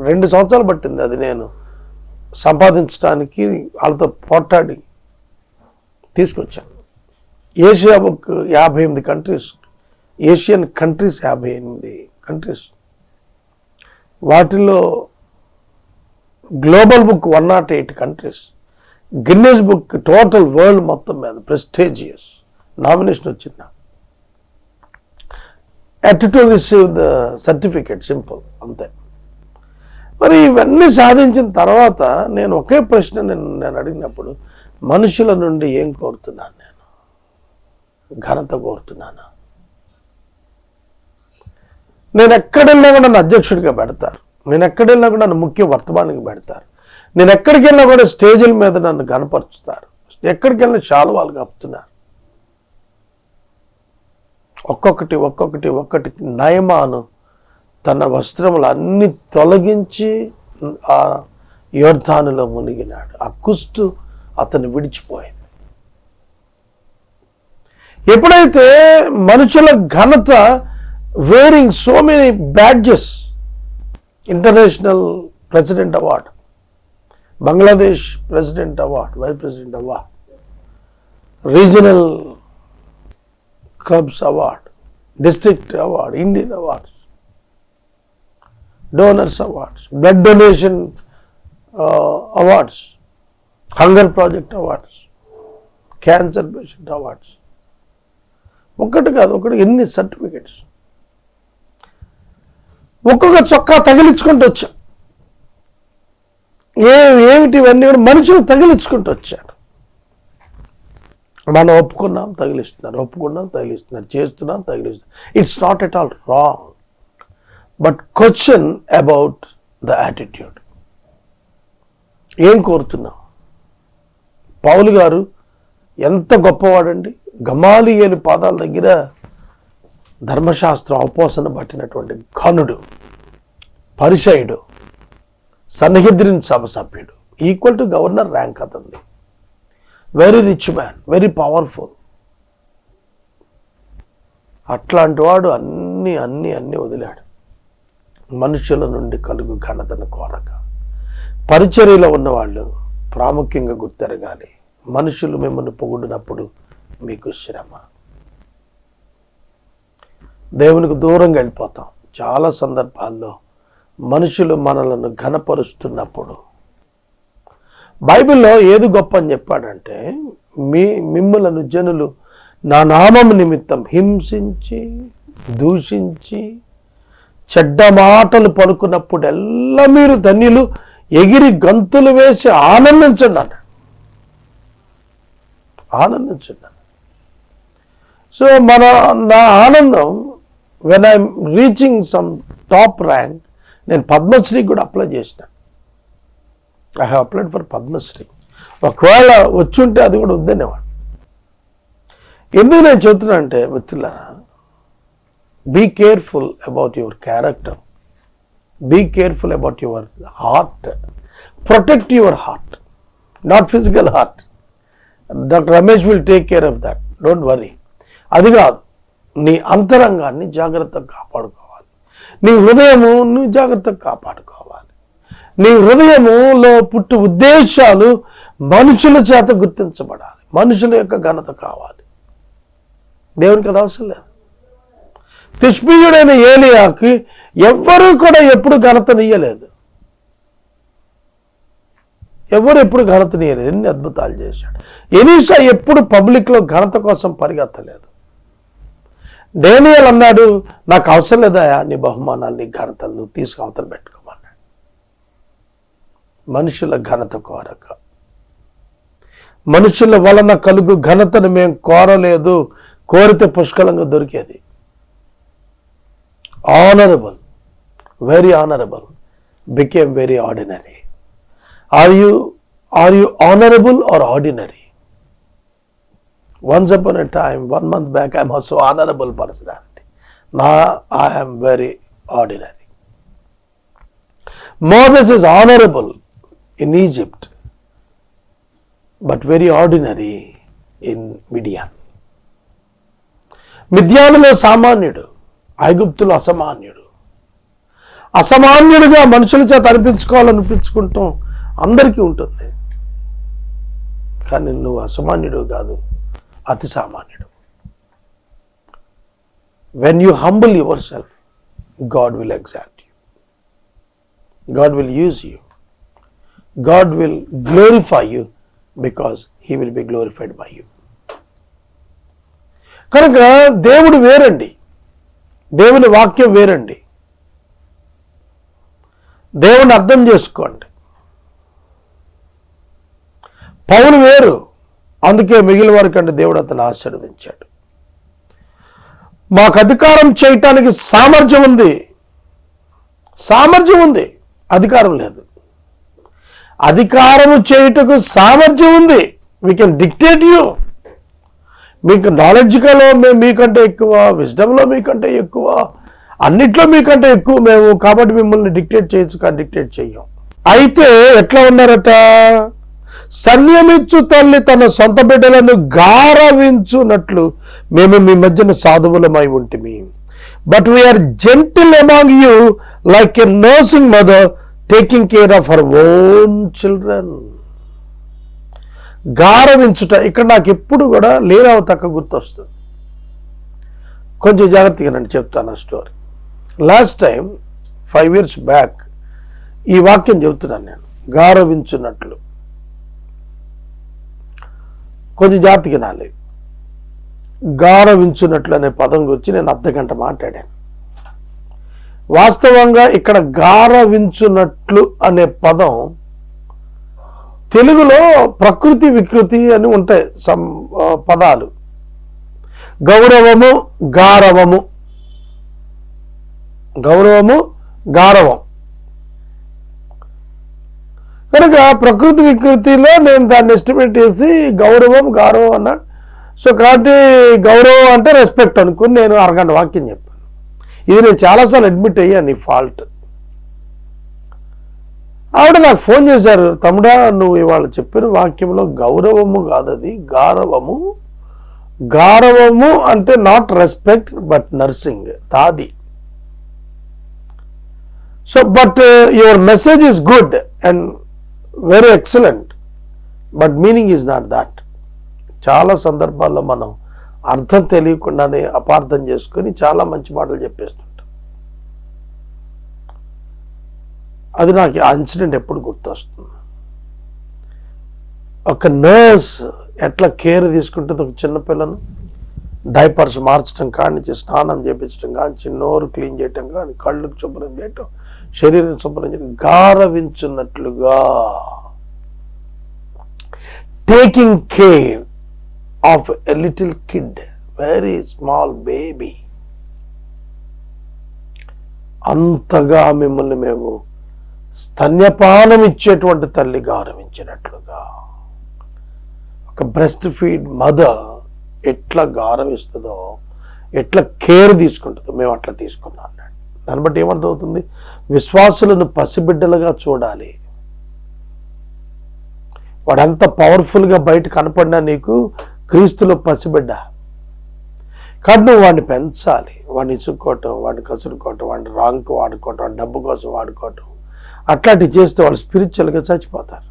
2 సంవత్సరాలు పట్టింది అది నేను సంపాదించడానికి, వాళ్ళతో పోట్లాడి తీసుకొచ్చాను. Asia book 58 countries, Asian countries 58 countries, వాటిలో global book 108 countries, Guinness book total world మొత్తం మీద ప్రెస్టీజియస్ నామినేషన్ వచ్చింది. At to receive the certificate, simple అంతే. మరి ఇవన్నీ సాధించిన తర్వాత నేను ఒకే ప్రశ్న నేను అడిగినప్పుడు, మనుషుల నుండి ఏం కోరుతున్నాను? నేను ఘనత కోరుతున్నానా? నేను ఎక్కడెళ్ళినా కూడా నన్ను అధ్యక్షుడిగా పెడతారు, నేను ఎక్కడెళ్ళినా కూడా నన్ను ముఖ్య వర్తమానికి పెడతారు, నేను ఎక్కడికి వెళ్ళినా కూడా స్టేజీల మీద నన్ను గనపరుచుతారు, ఎక్కడికి వెళ్ళినా శాలువాలు కప్పుతున్నారు. ఒక్కొక్కటి నయమాను తన వస్త్రములు అన్ని తొలగించి ఆ యోర్దానులో మునిగినాడు. ఆ కుష్టు అతను విడిచిపోయింది. ఎప్పుడైతే మనుషుల ఘనత wearing so many badges, international president award, Bangladesh president award, vice president award, regional clubs award, district award, Indian awards, donors awards, blood donation awards, hunger project awards, cancer patient awards, ఒకటి కాదు ఎన్ని సర్టిఫికెట్స్. ఒక్కొక్క చొక్కా తగిలించుకుంటూ వచ్చాం. ఏమిటి ఇవన్నీ కూడా మనుషులు తగిలించుకుంటూ వచ్చారు. మనం ఒప్పుకున్నాం, తగిలిస్తున్నారు, చేస్తున్నాం, తగిలిస్తున్నారు. It's not at all wrong, but question about the attitude. ఏం కోరుతున్నాం? పౌలు గారు ఎంత గొప్పవాడండి! గమాలియేలు పాదాల దగ్గర ధర్మశాస్త్రం అవపోసన పట్టినటువంటి ఘనుడు, పరిసయుడు, సన్హెద్రిన్ సభ సభ్యుడు, ఈక్వల్ టు గవర్నర్ ర్యాంక్ అతనిది. Very rich man, very powerful. అట్లాంటి వాడు అన్ని వదిలాడు. మనుషుల నుండి కలుగు ఘనతను కోరక. పరిచర్యలో ఉన్నవాళ్ళు ప్రాముఖ్యంగా గుర్తెరగాలి. మనుషులు మిమ్మల్ని పొగిడినప్పుడు మీకు శ్రమ. దేవునికి దూరంగా వెళ్ళిపోతాం. చాలా సందర్భాల్లో మనుషులు మనలను ఘనపరుస్తున్నప్పుడు, బైబిల్లో ఏది గొప్ప అని చెప్పాడంటే, మిమ్మలను జనులు నా నామము నిమిత్తం హింసించి, దూషించి, చెడ్డ మాటలు పలుకున్నప్పుడెల్లా మీరు ధన్యులు, ఎగిరి గంతులు వేసి ఆనందించండి అన్నాడు. ఆనందించండి. సో నా ఆనందం, when I'm reaching some top rank, నేను పద్మశ్రీ కూడా అప్లై చేసిన. I have applied for Padmashri. ఒకవేళ వచ్చుంటే అది కూడా వద్దనేవాడు. ఎందుకు నేను చెప్తున్నా అంటే, మిత్రులారా, be careful about your character, be careful about your heart, protect your heart, not physical heart. Doctor Ramesh will take care of that, don't worry. అది కాదు, నీ అంతరంగాన్ని జాగ్రత్తగా కాపాడుకోవాలి. నీ హృదయము నువ్వు జాగ్రత్తగా కాపాడుకోవాలి. నీ హృదయములో పుట్టు ఉద్దేశాలు మనుషుల చేత గుర్తించబడాలి. మనుషుల యొక్క ఘనత కావాలి. దేవునికి అది అవసరం లేదు. తిష్బీయుడైన ఏలియాకి ఎవ్వరూ కూడా ఎప్పుడు ఘనతనియ్యలేదు. ఎప్పుడు ఘనతనియ్యలేదు. ఎన్ని అద్భుతాలు చేశాడు. ఎలీషా ఎప్పుడు పబ్లిక్లో ఘనత కోసం పరిగెత్తలేదు. డేనియల్ అన్నాడు, నాకు అవసరం లేదా నీ బహుమానాలు, నీ ఘనతలు, నువ్వు తీసుకు అవతల పెట్టుకోమన్నాడు. మనుషుల ఘనత కోరక, మనుషుల వలన కలుగు ఘనతను మేము కోరలేదు. కోరితే పుష్కలంగా దొరికేది. Honourable, very honourable became very ordinary. Are you honorable or ordinary? Once upon a time, 1 month back, I am also honorable personality. Now I am very ordinary. Moses is honorable in Egypt, but very ordinary in Midian. మిద్యానులో సామాన్యుడు, ఐగుప్తులో అసామాన్యుడు. అసామాన్యుడిగా మనుషుల చేత అనిపించుకోవాలనిపించుకుంటాం అందరికీ ఉంటుంది. కానీ నువ్వు అసామాన్యుడు కాదు, అతి సామాన్యుడు. When you humble your self, God will exalt you, God will use you, God will glorify you, because he will be glorified by you. కనుక దేవుడు వేరండి, దేవుని వాక్యం వేరండి. దేవుని అర్థం చేసుకోండి. పౌలు వేరు, అందుకే మిగిలిన వారి కంటే దేవుడు అతను ఆశీర్వదించాడు. మాకు అధికారం చేయటానికి సామర్థ్యం ఉంది, అధికారం లేదు. అధికారము చేయుటకు సామర్థ్యం ఉంది. We can dictate you. మీకు నాలెడ్జ్లో మేము మీకంటే ఎక్కువ, విజ్డమ్లో మీకంటే ఎక్కువ, అన్నిట్లో మీకంటే ఎక్కువ మేము, కాబట్టి మిమ్మల్ని డిక్టేట్ చేయొచ్చు, కానీ డిక్టేట్ చెయ్యం. అయితే ఎట్లా ఉన్నారట? సంయమించు తల్లి తన సొంత బిడ్డలను గారవించునట్లు మేము మీ మధ్యన సాధువులమై ఉంటిమి. But we are gentle among you like a nursing mother taking care of her own children. గారవించుట, ఇక్కడ నాకు ఎప్పుడు కూడా లీలావ తక్క గుర్తొస్తుంది. కొంచెం జాగ్రత్తగా నన్ను చెప్తాను ఆ story. Last time 5 years back ఈ వాక్యం చెబుతున్నాను నేను, గారవించున్నట్లు. కొంచెం జాగ్రత్తగా వినాలి. గారవించున్నట్లు అనే పదం గురించి నేను అర్ధగంట మాట్లాడాను. వాస్తవంగా ఇక్కడ గారవించున్నట్లు అనే పదం తెలుగులో ప్రకృతి వికృతి అని ఉంటాయి పదాలు. గౌరవము, గారవము, గౌరవము, గారవం. కనుక ప్రకృతి వికృతిలో నేను దాన్ని ఎస్టిమేట్ చేసి గౌరవం, గారవం అన్నాడు. సో కాబట్టి గౌరవం అంటే రెస్పెక్ట్ అనుకుని నేను అరగంట వాక్యం చెప్పాను. ఇది నేను చాలాసార్లు అడ్మిట్ అయ్యాను, ఈ ఫాల్ట్. ఆవిడ నాకు ఫోన్ చేశారు, తమ్ముడా నువ్వు ఇవాళ చెప్పిన వాక్యంలో గౌరవము కాదు, అది గారవము. గారవము అంటే నాట్ రెస్పెక్ట్ బట్ నర్సింగ్, తాది. So but your message is good and very excellent, but meaning is not that. చాలా సందర్భాల్లో మనం అర్థం తెలియకుండానే అపార్థం చేసుకొని చాలా మంచి మాటలు చెప్పేస్తుంటాం. అది నాకు ఆ ఇన్సిడెంట్ ఎప్పుడు గుర్తొస్తుంది. ఒక నర్స్ ఎట్లా కేర్ తీసుకుంటుంది ఒక చిన్నపిల్లను, డైపర్స్ మార్చడం కానించి, స్నానం చేయించడం కానించి, నోరు క్లీన్ చేయటం కానీ, కళ్ళకు శుభ్రం చేయటం, శరీరం శుభ్రం చేయటం, గారవించున్నట్లుగా taking care of a little kid, very small baby. అంతగా మిమ్మల్ని మేము స్తన్యపానం ఇచ్చేటువంటి తల్లి గారవించినట్లుగా. ఒక బ్రెస్ట్ ఫీడ్ మదర్ ఎట్లా గారవిస్తుందో, ఎట్లా కేర్ తీసుకుంటుందో మేము అట్లా తీసుకున్నాం అన్నాడు. దాన్ని బట్టి ఏమర్థమవుతుంది? విశ్వాసులను పసిబిడ్డలుగా చూడాలి. వాడంత పవర్ఫుల్గా బయట కనపడినా నీకు క్రీస్తులో పసిబిడ్డ. కాబట్టి నువ్వు వాడిని పెంచాలి. వాడిని ఇసుక్కోవటం, వాడిని కసురుకోవటం, వాడిని రాంగ్కు వాడుకోవటం, వాడి డబ్బు కోసం వాడుకోవటం, అట్లాంటివి చేస్తే వాళ్ళు స్పిరిచువల్గా చచ్చిపోతారు.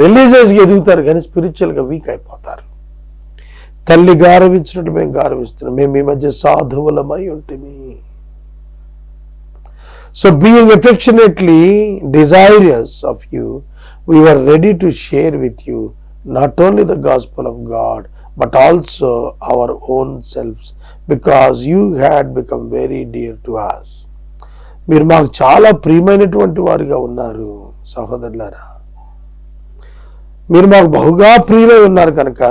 రిలీజియస్గా ఎదుగుతారు కానీ స్పిరిచువల్గా వీక్ అయిపోతారు. తల్లి గారవించినట్టు మేము గారవిస్తున్నాం. మేము ఈ మధ్య సాధువులమై ఉంటుంది. So being affectionately desirous of you, we were ready to share with you not only the gospel of God, but also our own selves, because you had become very dear to us. మీరు మాకు చాలా ప్రియమైనటువంటి వారిగా ఉన్నారు సహోదరులారా. మీరు మాకు బహుగా ప్రియులై ఉన్నారు కనుక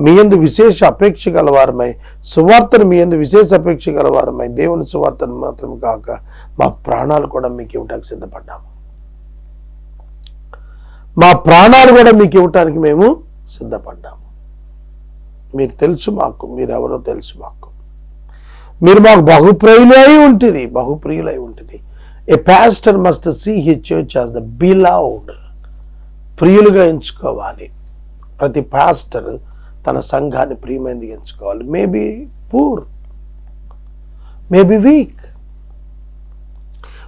మీ యందు విశేష అపేక్ష గలవారమై, సువార్తను మీ యందు విశేష అపేక్ష గలవారమై, దేవుని సువార్తను మాత్రం కాక మా ప్రాణాలు కూడా మీకు ఇవ్వటానికి సిద్ధపడ్డాము. మా ప్రాణాలు కూడా మీకు ఇవ్వటానికి మేము సిద్ధపడ్డాము. మీరు తెలుసు మాకు, మీరెవరో తెలుసు మాకు. మీరు మాకు బహుప్రియులై ఉంటుంది. A pastor must see his church as the beloved. ప్రియులుగా ఎంచుకోవాలి. ప్రతి పాస్టర్ తన సంఘాన్ని ప్రియమైనది ఎంచుకోవాలి. Maybe poor, maybe weak.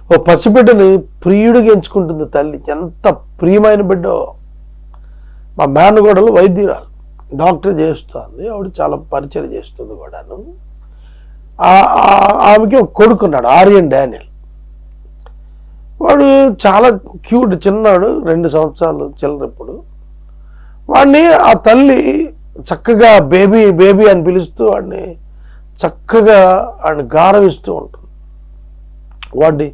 ఓ పసిబిడ్డని ప్రియుడిగా ఎంచుకుంటుంది తల్లి. ఎంత ప్రియమైన బిడ్డో. మా మేనగోడలు వైద్యురాలు, డాక్టర్ చేస్తుంది. ఆవిడ చాలా పరిచయం చేస్తుంది కూడాను. ఆమెకి ఒక కొడుకున్నాడు, ఆర్యన్ డానియల్. వాడు చాలా క్యూట్, చిన్నాడు, 2 సంవత్సరాలు చిల్లరప్పుడు. వాడిని ఆ తల్లి చక్కగా బేబీ బేబీ అని పిలుస్తూ వాడిని చక్కగా వాడిని గారవిస్తూ ఉంటుంది. వాడిని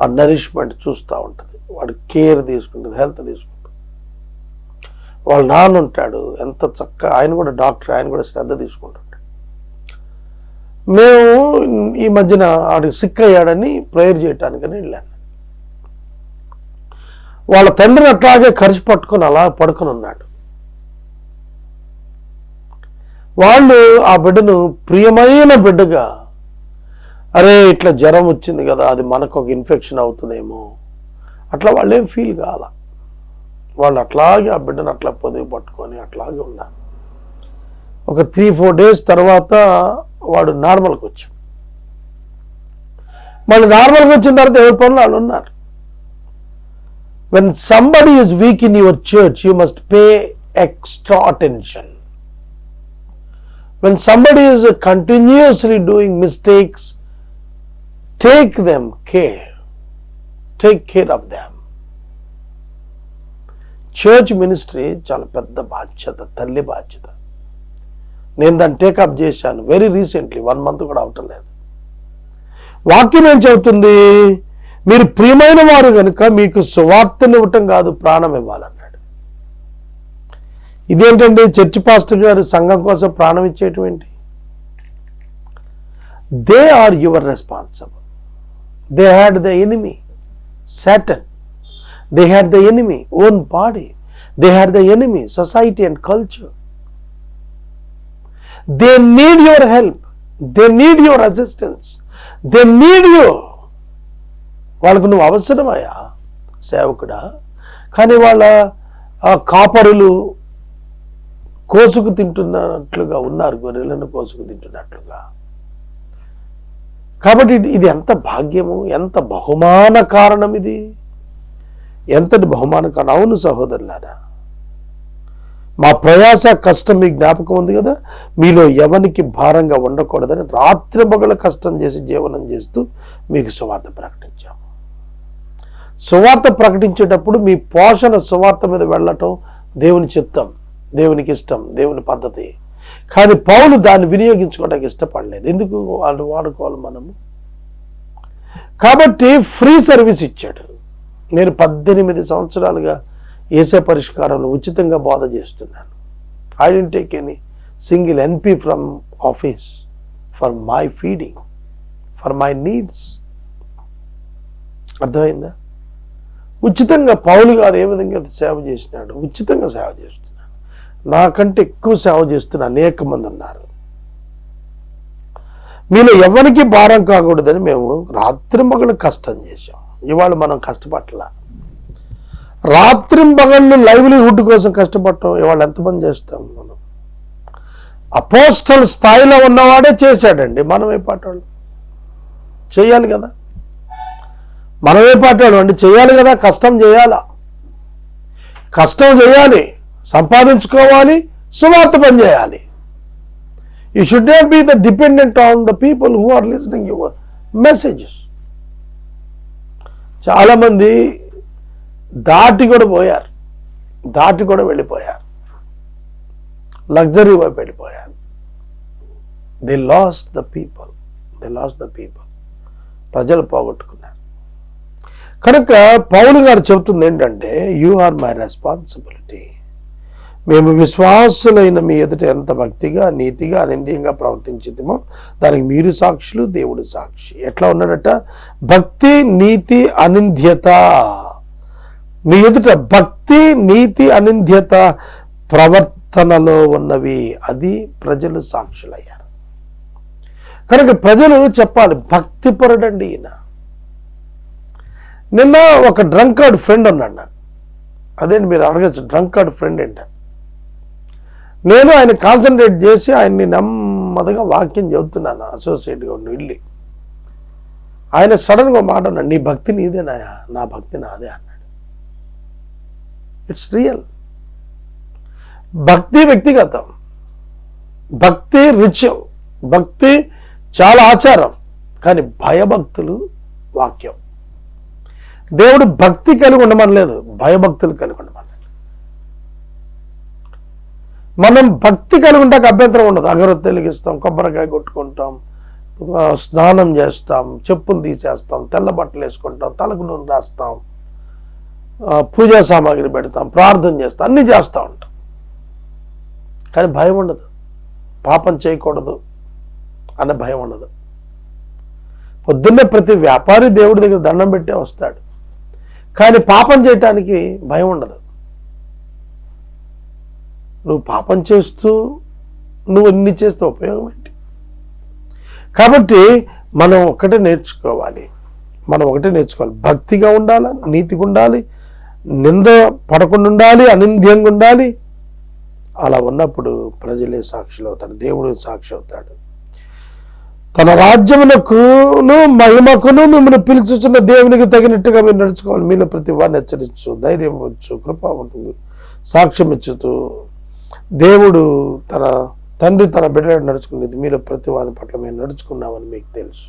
ఆ నరిష్మెంట్ చూస్తూ ఉంటుంది, వాడి కేర్ తీసుకుంటుంది, హెల్త్ తీసుకుంటుంది. వాళ్ళ నాన్న ఉంటాడు, ఎంత చక్కగా, ఆయన కూడా డాక్టర్, ఆయన కూడా శ్రద్ధ తీసుకుంటుంటాడు. మేము ఈ మధ్యన వాడికి సిక్ అయ్యాడని ప్రేయర్ చేయటానికని వెళ్ళాను. వాళ్ళ తండ్రిని అట్లాగే ఖర్చు పట్టుకొని అలా పడుకొని ఉన్నాడు. వాళ్ళు ఆ బిడ్డను ప్రియమైన బిడ్డగా, అరే ఇట్లా జ్వరం వచ్చింది కదా, అది మనకు ఒక ఇన్ఫెక్షన్ అవుతుందేమో, అట్లా వాళ్ళు ఏం ఫీల్ కాల. వాళ్ళు అట్లాగే ఆ బిడ్డను అట్లా పొదిగి పట్టుకొని అట్లాగే ఉన్నారు. ఒక 3-4 డేస్ తర్వాత వాడు నార్మల్కి వచ్చాడు. మళ్ళీ నార్మల్గా వచ్చిన తర్వాత ఎవరి పనులు వాళ్ళు ఉన్నారు. When somebody is weak in your church, you must pay extra attention. When somebody is continuously doing mistakes, take care of them. Church ministry చాలా పెద్ద బాధ్యత, తల్లి బాధ్యత. నేను దాన్ని టేకప్ చేశాను వెరీ రీసెంట్లీ, 1 month కూడా అవటం లేదు. వాక్యం ఏం చెబుతుంది? మీరు ప్రియమైన వారు కనుక మీకు సువార్తను ఇవ్వటం కాదు, ప్రాణం ఇవ్వాలన్నాడు. ఇదేంటండి చర్చ్ పాస్టర్ గారు సంఘం కోసం ప్రాణం ఇచ్చేటువంటి? They are your responsible. They had the enemy Satan. They had the enemy own body. They had the enemy society and culture. They need your help. They need your assistance. They need you. వాళ్ళకు నువ్వు అవసరమయ్యా సేవకుడా. కానీ వాళ్ళ కాపరులు కోసుకు తింటున్నట్లుగా ఉన్నారు, గొర్రెలను కోసుకు తింటున్నట్లుగా. కాబట్టి ఇది ఎంత భాగ్యము, ఎంత బహుమాన కారణం, ఇది ఎంతటి బహుమాన కారణం. అవును సహోదరులారా, మా ప్రయాస కష్టం మీ జ్ఞాపకం ఉంది కదా. మీలో ఎవరికి భారంగా ఉండకూడదని రాత్రి పగల కష్టం చేసి జీవనం చేస్తూ మీకు సువార్త ప్రకటించాము. సువార్త ప్రకటించేటప్పుడు మీ పోషణ సువార్త మీద వెళ్ళటం దేవుని చిత్తం, దేవునికి ఇష్టం, దేవుని పద్ధతి. కానీ పౌలు దాన్ని వినియోగించుకోవడానికి ఇష్టపడలేదు. ఎందుకు? వాళ్ళు వాడుకోవాలి మనము. కాబట్టి ఫ్రీ సర్వీస్ ఇచ్చాడు. నేను 18 సంవత్సరాలుగా ఏసే పరిష్కారంలో ఉచితంగా బోధ చేస్తున్నాను. I don't take any single NP from office for my feeding, for my needs. అర్థమైందా? ఉచితంగా పౌలు గారు ఏ విధంగా సేవ చేసినాడు, ఉచితంగా సేవ చేస్తున్నాడు. నాకంటే ఎక్కువ సేవ చేస్తున్న అనేక మంది ఉన్నారు. మీలో ఎవరికి భారం కాకూడదని మేము రాత్రింబగళ్ళు కష్టం చేశాం. ఇవాళ మనం కష్టపడలా. రాత్రింబగళ్ళు లైవ్లీహుడ్ కోసం కష్టపడటం ఇవాళ ఎంతమంది చేస్తాం మనం? అపోస్టల్ స్థాయిలో ఉన్నవాడే చేశాడండి. మనమే పాటవాళ్ళు చేయాలి కదా. మనమే పాటవాడు అంటే చేయాలి కదా. కష్టం చేయాలా, కష్టం చేయాలి, సంపాదించుకోవాలి, సువార్త పని చేయాలి. You should not be the dependent on the people who are listening your messages. చాలా మంది దాటి కూడా వెళ్ళిపోయారు, లగ్జరీ వైపు వెళ్ళిపోయారు. They last the people. ప్రజలు పోగొట్టుకున్నారు. కనుక పౌలు గారు చెబుతుంది ఏంటంటే, యు ఆర్ మై రెస్పాన్సిబిలిటీ. మేము విశ్వాసులైన మీ ఎదుట ఎంత భక్తిగా, నీతిగా, అనింద్యంగా ప్రవర్తించిందేమో దానికి మీరు సాక్షులు, దేవుడు సాక్షి. ఎట్లా ఉన్నాడట? భక్తి, నీతి, అనింద్యత. మీ ఎదుట భక్తి, నీతి, అనింద్యత ప్రవర్తనలో ఉన్నవి. అది ప్రజలు సాక్షులయ్యారు. కనుక ప్రజలు చెప్పాలి, భక్తిపరుడండి ఈయన. నిన్న ఒక డ్రంకార్డ్ ఫ్రెండ్ ఉన్నాడు నాకు. అదేంటి మీరు అడగచ్చు, డ్రంకార్డ్ ఫ్రెండ్ ఏంట? నేను ఆయన కాన్సన్ట్రేట్ చేసి ఆయన్ని నెమ్మదిగా వాక్యం చెబుతున్నాను అసోసియేట్గా ఉండి వెళ్ళి. ఆయన సడన్గా మాట అన్నాడు, నీ భక్తి నీదేనాయా, నా భక్తి నాదే అన్నాడు. It's real. భక్తి వ్యక్తిగతం, భక్తి రుచి, భక్తి చాలా ఆచారం, కానీ భయభక్తులు వాక్యం. దేవుడు భక్తి కలిగి ఉండమనలేదు, భయభక్తులు కలిగి ఉండమన్నాడు. మనం భక్తి కలిగి ఉంటాక అభ్యంతరం ఉండదు. అగరొత్తి వెలిగిస్తాం, కొబ్బరికాయ కొట్టుకుంటాం, స్నానం చేస్తాం, చెప్పులు తీసేస్తాం, తెల్ల బట్టలు వేసుకుంటాం, తలకు నూనె రాస్తాం, పూజా సామాగ్రి పెడతాం, ప్రార్థన చేస్తాం, అన్నీ చేస్తూ ఉంటాం. కానీ భయం ఉండదు. పాపం చేయకూడదు అనే భయం ఉండదు. పొద్దున్నే ప్రతి వ్యాపారి దేవుడి దగ్గర దండం పెట్టే వస్తాడు, కానీ పాపం చేయటానికి భయం ఉండదు. నువ్వు పాపం చేస్తూ నువ్వు ఇన్ని చేస్తే ఉపయోగం ఏంటి? కాబట్టి మనం ఒకటే నేర్చుకోవాలి, భక్తిగా ఉండాలి, నీతిగా ఉండాలి, నింద పడకుండా ఉండాలి, అనింద్యంగా ఉండాలి. అలా ఉన్నప్పుడు ప్రజలే సాక్షులు అవుతాడు, దేవుడు సాక్షి అవుతాడు. తన రాజ్యమునకును మహిమకును మిమ్మల్ని పిలుచుచున్న దేవునికి తగినట్టుగా మీరు నడుచుకోవాలి. మీలో ప్రతి వారిని హెచ్చరించు, ధైర్యం ఇవ్వచ్చు, కృప ఉంటుంది, సాక్ష్యం ఇచ్చుతూ. దేవుడు తన తండ్రి తన బిడ్డలు నడుచుకునేది మీలో ప్రతి వారి పట్ల మేము నడుచుకున్నామని మీకు తెలుసు.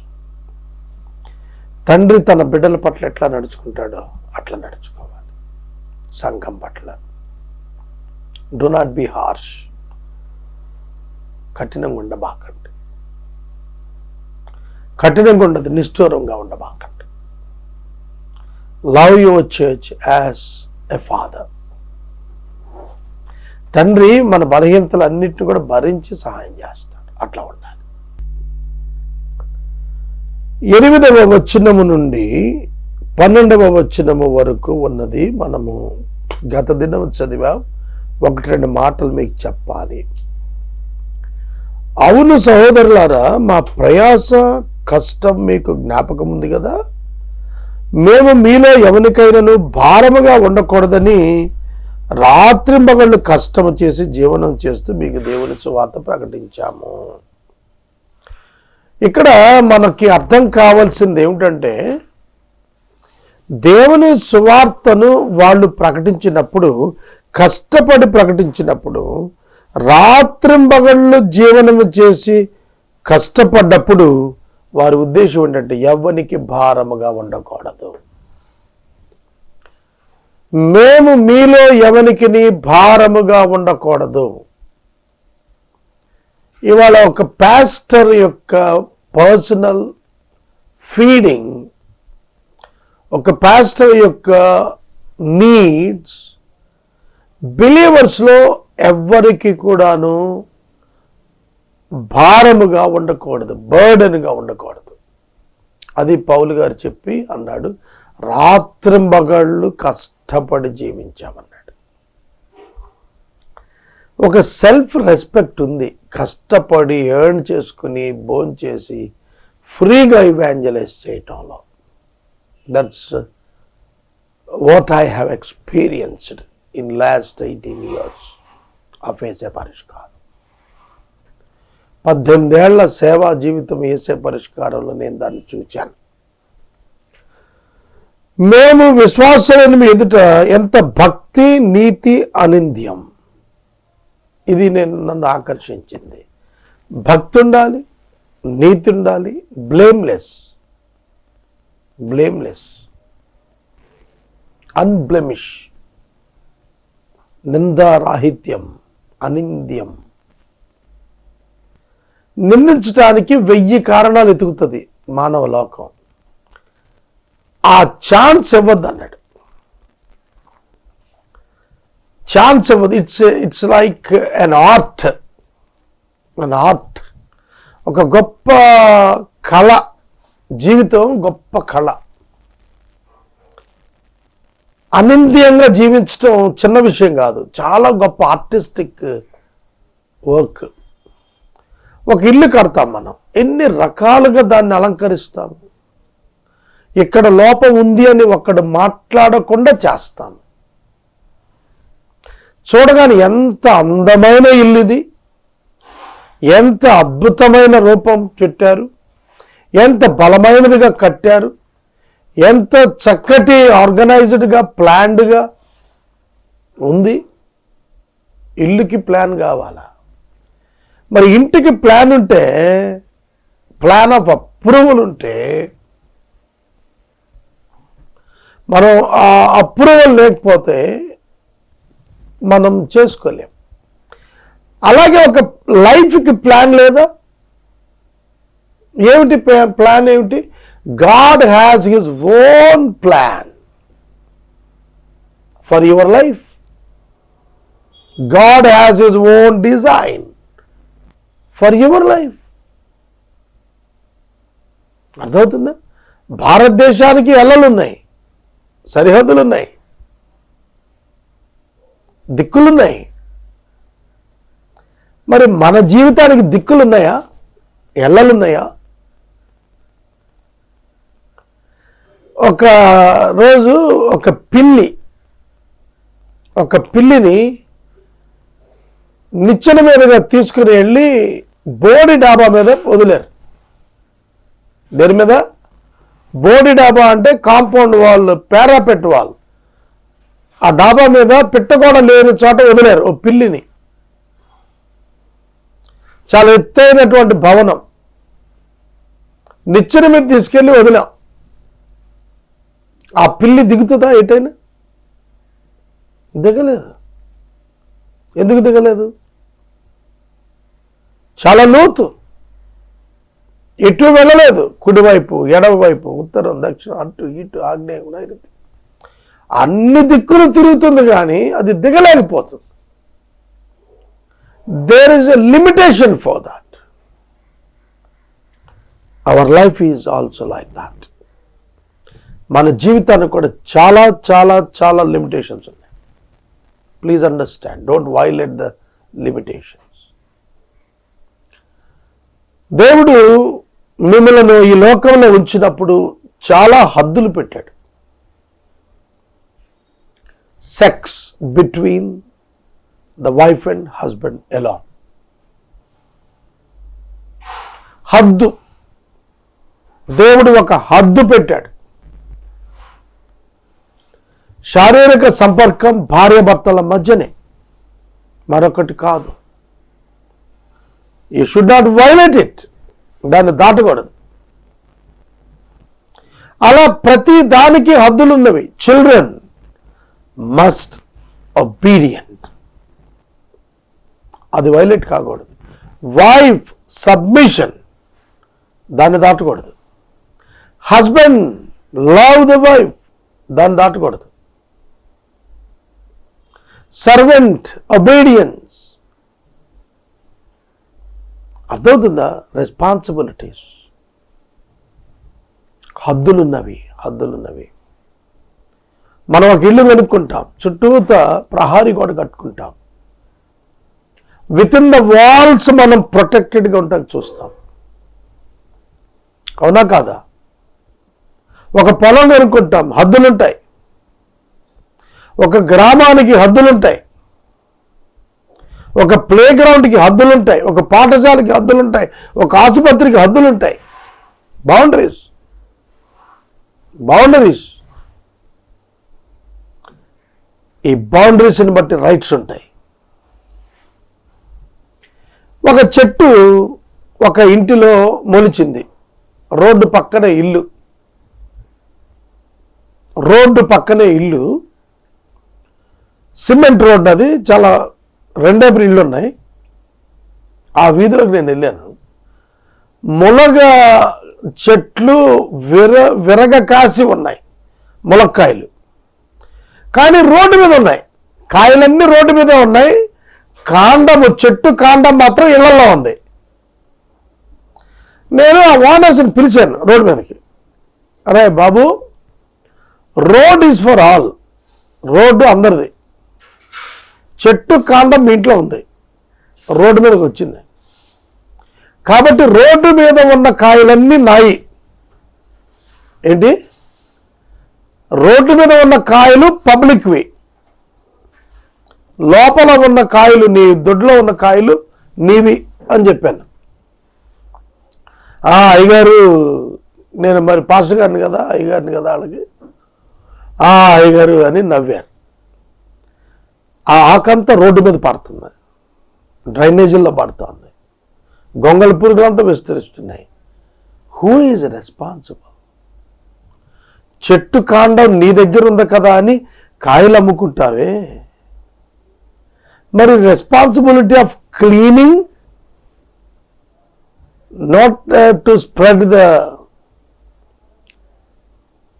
తండ్రి తన బిడ్డల పట్ల ఎట్లా నడుచుకుంటాడో అట్లా నడుచుకోవాలి. సంఘం పట్ల డు నాట్ బి హార్ష్. కఠినంగా ఉండబాకండి, కఠినంగా ఉండదు, నిష్ఠూరంగా ఉండబాకండి. Love your church as a father. తండ్రి మన బలహీనతలు అన్నిటిని కూడా భరించి సహాయం చేస్తాడు. అట్లా ఉండాలి. 8వ వచనము నుండి 12వ వచనము వరకు ఉన్నది మనము గత దినం చదివాం. 1-2 మాటలు మీకు చెప్పాలి. అవును సహోదరులారా, మా ప్రయాస కష్టం మీకు జ్ఞాపకం ఉంది కదా. మేము మీలో ఎవరికైనాను భారముగా ఉండకూడదని రాత్రింబగళ్ళు కష్టము చేసి జీవనం చేస్తూ మీకు దేవుని సువార్త ప్రకటించాము. ఇక్కడ మనకి అర్థం కావాల్సింది ఏమిటంటే, దేవుని సువార్తను వాళ్ళు ప్రకటించినప్పుడు, కష్టపడి ప్రకటించినప్పుడు, రాత్రింబగళ్ళు జీవనము చేసి కష్టపడ్డప్పుడు వారి ఉద్దేశం ఏంటంటే ఎవ్వనికి భారముగా ఉండకూడదు. మేము మీలో ఎవనికి భారముగా ఉండకూడదు. ఇవాళ ఒక పాస్టర్ యొక్క పర్సనల్ ఫీడింగ్, ఒక పాస్టర్ యొక్క నీడ్స్ బిలీవర్స్లో ఎవ్వరికి కూడాను భారముగా ఉండకూడదు, బర్డెన్గా ఉండకూడదు. అది పౌలు గారు చెప్పి అన్నాడు, రాత్రింబగళ్ళు కష్టపడి జీవించామన్నాడు. ఒక సెల్ఫ్ రెస్పెక్ట్ ఉంది. కష్టపడి ఎర్న్ చేసుకుని భోంచేసి ఫ్రీగా ఇవాంజలైజ్ చేయటంలో. That's what I have experienced in last 18 years of ఏసే పరిష్కారం. 18 ఏళ్ల సేవా జీవితం ఏసే పరిష్కారంలో నేను దాన్ని చూచాను. మేము విశ్వాసాలను మీ ఎదుట ఎంత భక్తి, నీతి, అనింద్యం. ఇది నన్ను ఆకర్షించింది. భక్తి ఉండాలి, నీతి ఉండాలి, బ్లేమ్లెస్, అన్బ్లెమిష్, నిందారాహిత్యం, అనింద్యం. నిందించడానికి 1000 కారణాలు ఎతుకుతుంది మానవ లోకం. ఆ ఛాన్స్ ఇవ్వద్దు అన్నాడు. ఛాన్స్ ఇవ్వదు. It's like an art. ఒక గొప్ప కళ. జీవితం గొప్ప కళ. అనింద్యంగా జీవించడం చిన్న విషయం కాదు, చాలా గొప్ప ఆర్టిస్టిక్ వర్క్. ఒక ఇల్లు కడతాం మనం, ఎన్ని రకాలుగా దాన్ని అలంకరిస్తాం. ఇక్కడ లోపం ఉంది అని ఒక్కడు మాట్లాడకుండా చేస్తాం. చూడగానే ఎంత అందమైన ఇల్లు ఇది, ఎంత అద్భుతమైన రూపం పెట్టారు, ఎంత బలమైనదిగా కట్టారు, ఎంత చక్కటి ఆర్గనైజ్డ్గా ప్లాన్డ్గా ఉంది. ఇల్లుకి ప్లాన్ కావాలా? మరి ఇంటికి ప్లాన్ ఉంటే, ప్లాన్ ఆఫ్ అప్రూవల్ ఉంటే, మనం ఆ అప్రూవల్ లేకపోతే మనం చేసుకోలేం. అలాగే ఒక లైఫ్కి ప్లాన్ లేదా? ఏమిటి ప్లాన్? ఏమిటి? God has his own plan for your life. God has his own design for your life. అర్థమవుతుందా? భారతదేశానికి ఎల్లలున్నాయి, సరిహద్దులున్నాయి, దిక్కులున్నాయి. మరి మన జీవితానికి దిక్కులున్నాయా? ఎల్లలున్నాయా? ఒక రోజు ఒక పిల్లిని నిచ్చెన మీదుగా తీసుకుని వెళ్ళి బోడి డాబా మీద వదిలేరు. దేని మీద? బోడి డాబా అంటే కాంపౌండ్ వాళ్ళు, పారాపెట్ వాళ్ళు. ఆ డాబా మీద పిట్టగోడ లేని చోట వదిలేరు ఓ పిల్లిని. చాలా ఎత్తైనటువంటి భవనం, నిచ్చెన మీద తీసుకెళ్ళి వదిలాం. ఆ పిల్లి దిగుతుందా ఎటైనా? దిగలేదు. ఎందుకు దిగలేదు? చాలా లోతు, ఎటు వెళ్ళలేదు. కుడివైపు, ఎడమవైపు, ఉత్తరం, దక్షిణం, అటు ఇటు, ఆగ్నేయం, నైరుతి, అన్ని దిక్కులు తిరుగుతుంది, కానీ అది దిగలేకపోతుంది. There is a limitation for that. Our life is also like that. మన జీవితానికి కూడా చాలా చాలా చాలా లిమిటేషన్స్ ఉన్నాయి. Please understand, don't violate the limitations. దేవుడు మిమ్మల్ని ఈ లోకంలో ఉంచినప్పుడు చాలా హద్దులు పెట్టాడు. Sex between the wife and husband alone. హద్దు. దేవుడు ఒక హద్దు పెట్టాడు. శారీరక సంపర్కం భార్యాభర్తల మధ్యనే, మరొకటి కాదు. You should not violate it. దాన్ని దాటకూడదు. అలా ప్రతి దానికి హద్దులున్నవి. చిల్డ్రన్ మస్ట్ ఒబీడియంట్, అది వైలేట్ కాకూడదు. వైఫ్ సబ్మిషన్, దాన్ని దాటకూడదు. హస్బెండ్ లవ్ ద వైఫ్, దాన్ని దాటకూడదు. సర్వెంట్ ఒబీడియన్స్, అర్థమవుతుందా? రెస్పాన్సిబిలిటీస్. హద్దులున్నవి. మనం ఒక ఇల్లు కొనుక్కుంటాం, చుట్టూత ప్రహారీ గోడ కట్టుకుంటాం. విత్ ఇన్ ద వాల్స్ మనం ప్రొటెక్టెడ్గా ఉంటాం చూస్తాం. అవునా కాదా? ఒక పొలం కొనుక్కుంటాం, హద్దులుంటాయి. ఒక గ్రామానికి హద్దులుంటాయి, ఒక ప్లే గ్రౌండ్కి హద్దులుంటాయి, ఒక పాఠశాలకి హద్దులుంటాయి, ఒక ఆసుపత్రికి హద్దులుంటాయి. బౌండరీస్. ఈ బౌండరీస్ని బట్టి రైట్స్ ఉంటాయి. ఒక చెట్టు ఒక ఇంటిలో మొలిచింది, రోడ్డు పక్కనే ఇల్లు, సిమెంట్ రోడ్డు, అది చాలా 2 ఇళ్ళు ఉన్నాయి. ఆ వీధిలోకి నేను వెళ్ళాను. ములగ చెట్లు విరగ కాసి ఉన్నాయి, ములక్కాయలు, కానీ రోడ్డు మీద ఉన్నాయి. కాయలన్నీ రోడ్డు మీద ఉన్నాయి, చెట్టు కాండం మాత్రం ఇళ్లలో ఉంది. నేను ఆ ఓనర్స్ని పిలిచాను రోడ్డు మీదకి. అరే బాబు, road is for all, road అందరిది, చెట్టు కాండం మీ ఇంట్లో ఉంది, రోడ్డు మీదకి వచ్చింది కాబట్టి రోడ్డు మీద ఉన్న కాయలన్నీ నాయి. ఏంటి? రోడ్డు మీద ఉన్న కాయలు పబ్లిక్వి, లోపల ఉన్న కాయలు నీ దొడ్లో ఉన్న కాయలు నీవి అని చెప్పాను. అయ్యగారు, నేను మరి పాస్టర్ గారిని కదా, అయ్యగారిని కదా, వాళ్ళకి అయ్యగారు అని నవ్వారు. ఆ ఆకంతా రోడ్డు మీద పడుతుంది, డ్రైనేజీల్లో పడుతుంది, గొంగళి పురుగులంతా విస్తరిస్తున్నాయి. Who is responsible? చెట్టు కాండం నీ దగ్గర ఉంది కదా అని కాయలు అమ్ముకుంటావే, మరి responsibility of cleaning, not to spread the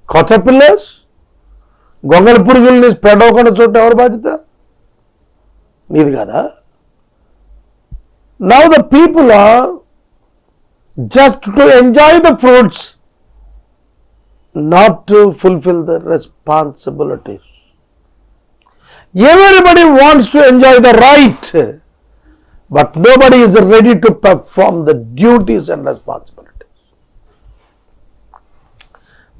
caterpillars, గొంగళి పురుగుల్ని స్ప్రెడ్ అవ్వకుండా చూడటం ఎవరి బాధ్యత? నీది కదా. Now the people are just to enjoy the fruits, not to fulfill the responsibilities. Everybody wants to enjoy the right, but nobody is ready to perform the duties and responsibilities.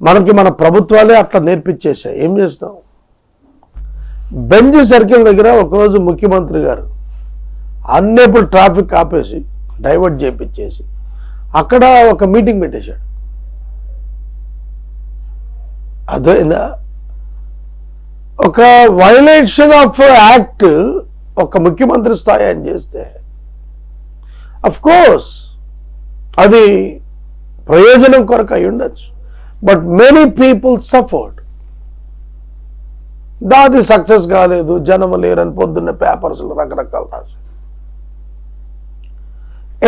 మనకి మన ప్రభుత్వాలే అట్లా నేర్పించేసాయి. ఏం చేస్తాం? బెంజీ సర్కిల్ దగ్గర ఒకరోజు ముఖ్యమంత్రి గారు అన్నేపుడు ట్రాఫిక్ ఆపేసి డైవర్ట్ చేయించేసి అక్కడ ఒక మీటింగ్ పెట్టేశాడు. అర్థమైందా? ఒక వైలేషన్ ఆఫ్ యాక్ట్ ఒక ముఖ్యమంత్రి స్థాయి అని చేస్తే అఫ్ కోర్స్ అది ప్రయోజనం కొరకు అయి ఉండొచ్చు, బట్ మెనీ పీపుల్ సఫర్డ్. దాది సక్సెస్ కాలేదు, జనం లేరని పొద్దున్న పేపర్స్లో రకరకాలు రాశారు.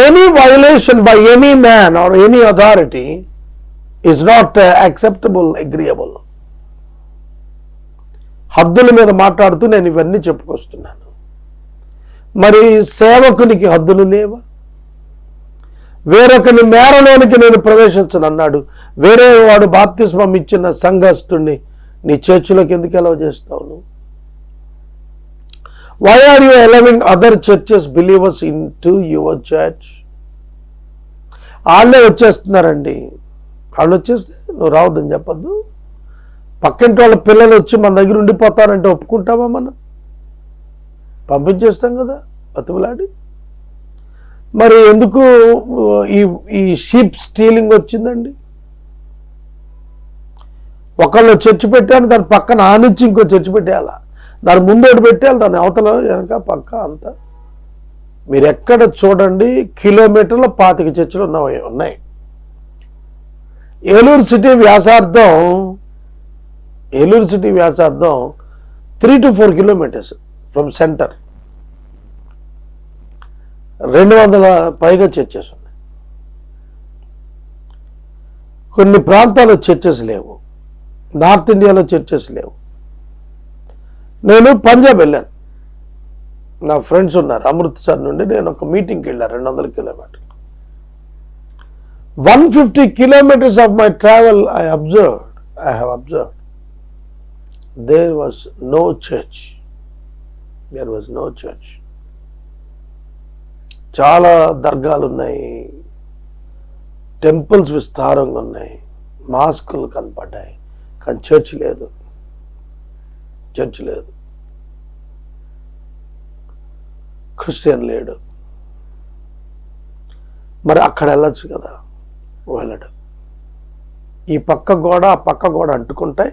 Any violation by any man or any authority is not acceptable, agreeable. హద్దుల మీద మాట్లాడుతూ నేను ఇవన్నీ చెప్పుకొస్తున్నాను. మరి సేవకునికి హద్దులు లేవా? వేరొకని మేరలోనికి నేను ప్రవేశించనన్నాడు. వేరే వాడు బాప్తిస్మం ఇచ్చిన సంఘస్థుడిని నీ చర్చిలోకి ఎందుకు అలౌ చేస్తావు? Why are you allowing other churches believers into your church? వాళ్ళే వచ్చేస్తున్నారండి. వాళ్ళు వచ్చేస్తే నువ్వు రావద్దని చెప్పద్దు. పక్కింటి వాళ్ళ పిల్లలు వచ్చి మన దగ్గర ఉండిపోతారంటే ఒప్పుకుంటామా? మనం పంపించేస్తాం కదా బతుకులాడి. మరి ఎందుకు ఈ షీప్ స్టీలింగ్ వచ్చిందండి? ఒకళ్ళు చర్చి పెట్టాను, దాని పక్కన ఆనిచ్చి ఇంకో చర్చి పెట్టేయాలా, దాని ముందోటి పెట్టేయాలి, దాని అవతల వెనక పక్క అంతా. మీరు ఎక్కడ చూడండి కిలోమీటర్ల 25 చర్చిలు ఉన్నాయి. ఏలూరు సిటీ వ్యాసార్థం 3 to 4 కిలోమీటర్స్ ఫ్రమ్ సెంటర్. 200 పైగా చర్చెస్ ఉన్నాయి. కొన్ని ప్రాంతాల్లో చర్చెస్ లేవు, నార్త్ ఇండియాలో చర్చెస్ లేవు. నేను పంజాబ్ వెళ్ళాను, నా ఫ్రెండ్స్ ఉన్నారు అమృత్సర్ నుండి. నేను ఒక మీటింగ్కి వెళ్ళాను 200 కిలోమీటర్లు. 150 kilometers of my travel I have observed there was no church. చాలా దర్గాలు ఉన్నాయి, టెంపుల్స్ విస్తారంగా ఉన్నాయి, మాస్కులు కనపడ్డాయి, కానీ చర్చ్ లేదు. క్రిస్టియన్ లేడు. మరి అక్కడ వెళ్ళచ్చు కదా, వెళ్ళడు. ఈ పక్క గోడ ఆ పక్క గోడ అంటుకుంటాయి,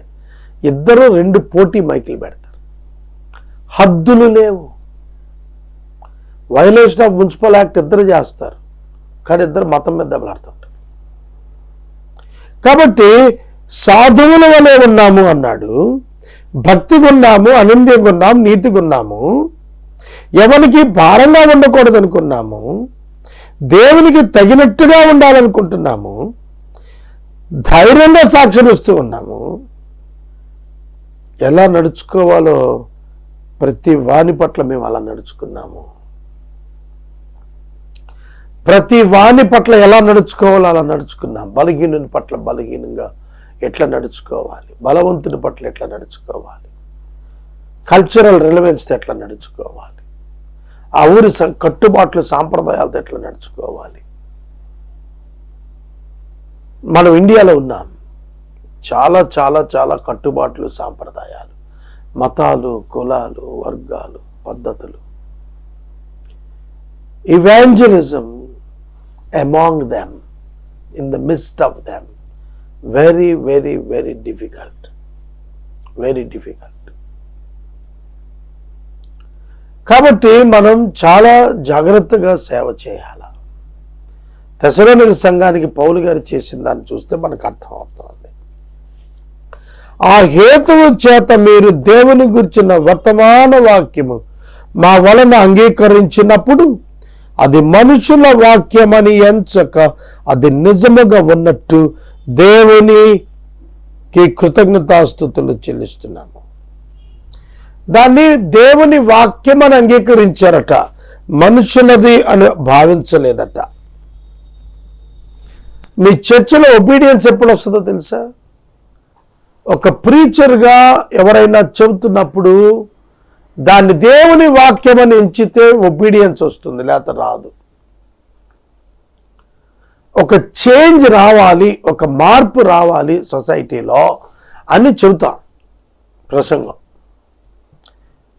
ఇద్దరు 2 పోటీ మైకులు పెడతారు. హద్దులు లేవు. వైలేషన్ ఆఫ్ మున్సిపల్ యాక్ట్ ఇద్దరు చేస్తారు, కానీ ఇద్దరు మతం మీద దెబ్బలాడుతుంటారు. కాబట్టి సాధువుల వలె ఉన్నాము అన్నాడు, భక్తిగా ఉన్నాము, అనింద్యంగా ఉన్నాము, నీతిగా ఉన్నాము, ఎవరికి భారంగా ఉండకూడదు అనుకున్నాము, దేవునికి తగినట్టుగా ఉండాలనుకుంటున్నాము, ధైర్యంగా సాక్ష్యం ఇస్తూ ఉన్నాము. ఎలా నడుచుకోవాలో ప్రతి వాని పట్ల మేము అలా నడుచుకున్నాము. ప్రతి వాని పట్ల ఎలా నడుచుకోవాలో అలా నడుచుకున్నాం. బలహీనుని పట్ల బలహీనంగా ఎట్లా నడుచుకోవాలి, బలవంతుని పట్ల ఎట్లా నడుచుకోవాలి, కల్చరల్ రిలవెన్స్తో ఎట్లా నడుచుకోవాలి, ఆ ఊరి కట్టుబాట్లు సాంప్రదాయాలతో ఎట్లా నడుచుకోవాలి. మనం ఇండియాలో ఉన్నాం, చాలా చాలా చాలా కట్టుబాట్లు, సాంప్రదాయాలు, మతాలు, కులాలు, వర్గాలు, పద్ధతులు. Evangelism among them, in the midst of them, very very very difficult, very difficult. కాబట్టి మనం చాలా జాగ్రత్తగా సేవ చేయాలి. తెసలోనిక సంఘానికి పౌలు గారు చేసిన దాన్ని చూస్తే మనకు అర్థం అవుతుంది. ఆ హేతువు చేత మీరు దేవుని గురించిన వర్తమాన వాక్యము మా వలన అంగీకరించినప్పుడు అది మనుషుల వాక్యమని ఎంచక అది నిజముగా ఉన్నట్టు దేవునికి కృతజ్ఞతాస్తుతులు చెల్లిస్తున్నాము. దాన్ని దేవుని వాక్యం అని అంగీకరించారట, మనుషులది అని భావించలేదట. మీ చర్చలో ఒబీడియన్స్ ఎప్పుడు వస్తుందో తెలుసా? ఒక ప్రీచర్గా ఎవరైనా చెబుతున్నప్పుడు దాన్ని దేవుని వాక్యం అని ఎంచితే ఒబీడియన్స్ వస్తుంది, లేకపోతే రాదు. ఒక చేంజ్ రావాలి, ఒక మార్పు రావాలి సొసైటీలో అని చెబుతాం ప్రసంగం.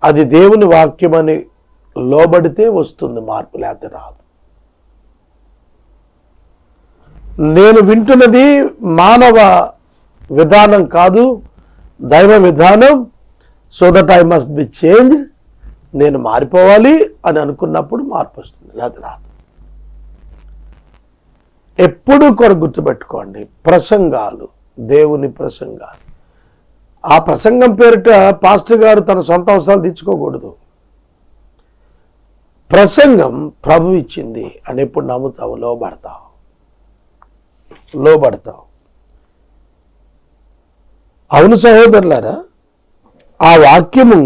అది దేవుని వాక్యం అని లోబడితే వస్తుంది మార్పు, లేకపోతే రాదు. నేను వింటున్నది మానవ విధానం కాదు, దైవ విధానం. So that I must be change, నేను మారిపోవాలి అని అనుకున్నప్పుడు మార్పు వస్తుంది, లేకపోతే రాదు. ఎప్పుడు కూడా గుర్తుపెట్టుకోండి, ప్రసంగాలు, దేవుని ప్రసంగాలు. ఆ ప్రసంగం పేరిట పాస్టర్ గారు తన సొంత అవసరాలు తీర్చుకోకూడదు. ప్రసంగం ప్రభు ఇచ్చింది అని ఎప్పుడు నమ్ముతావు, లోబడతావు. అవును సహోదరులారా, ఆ వాక్యము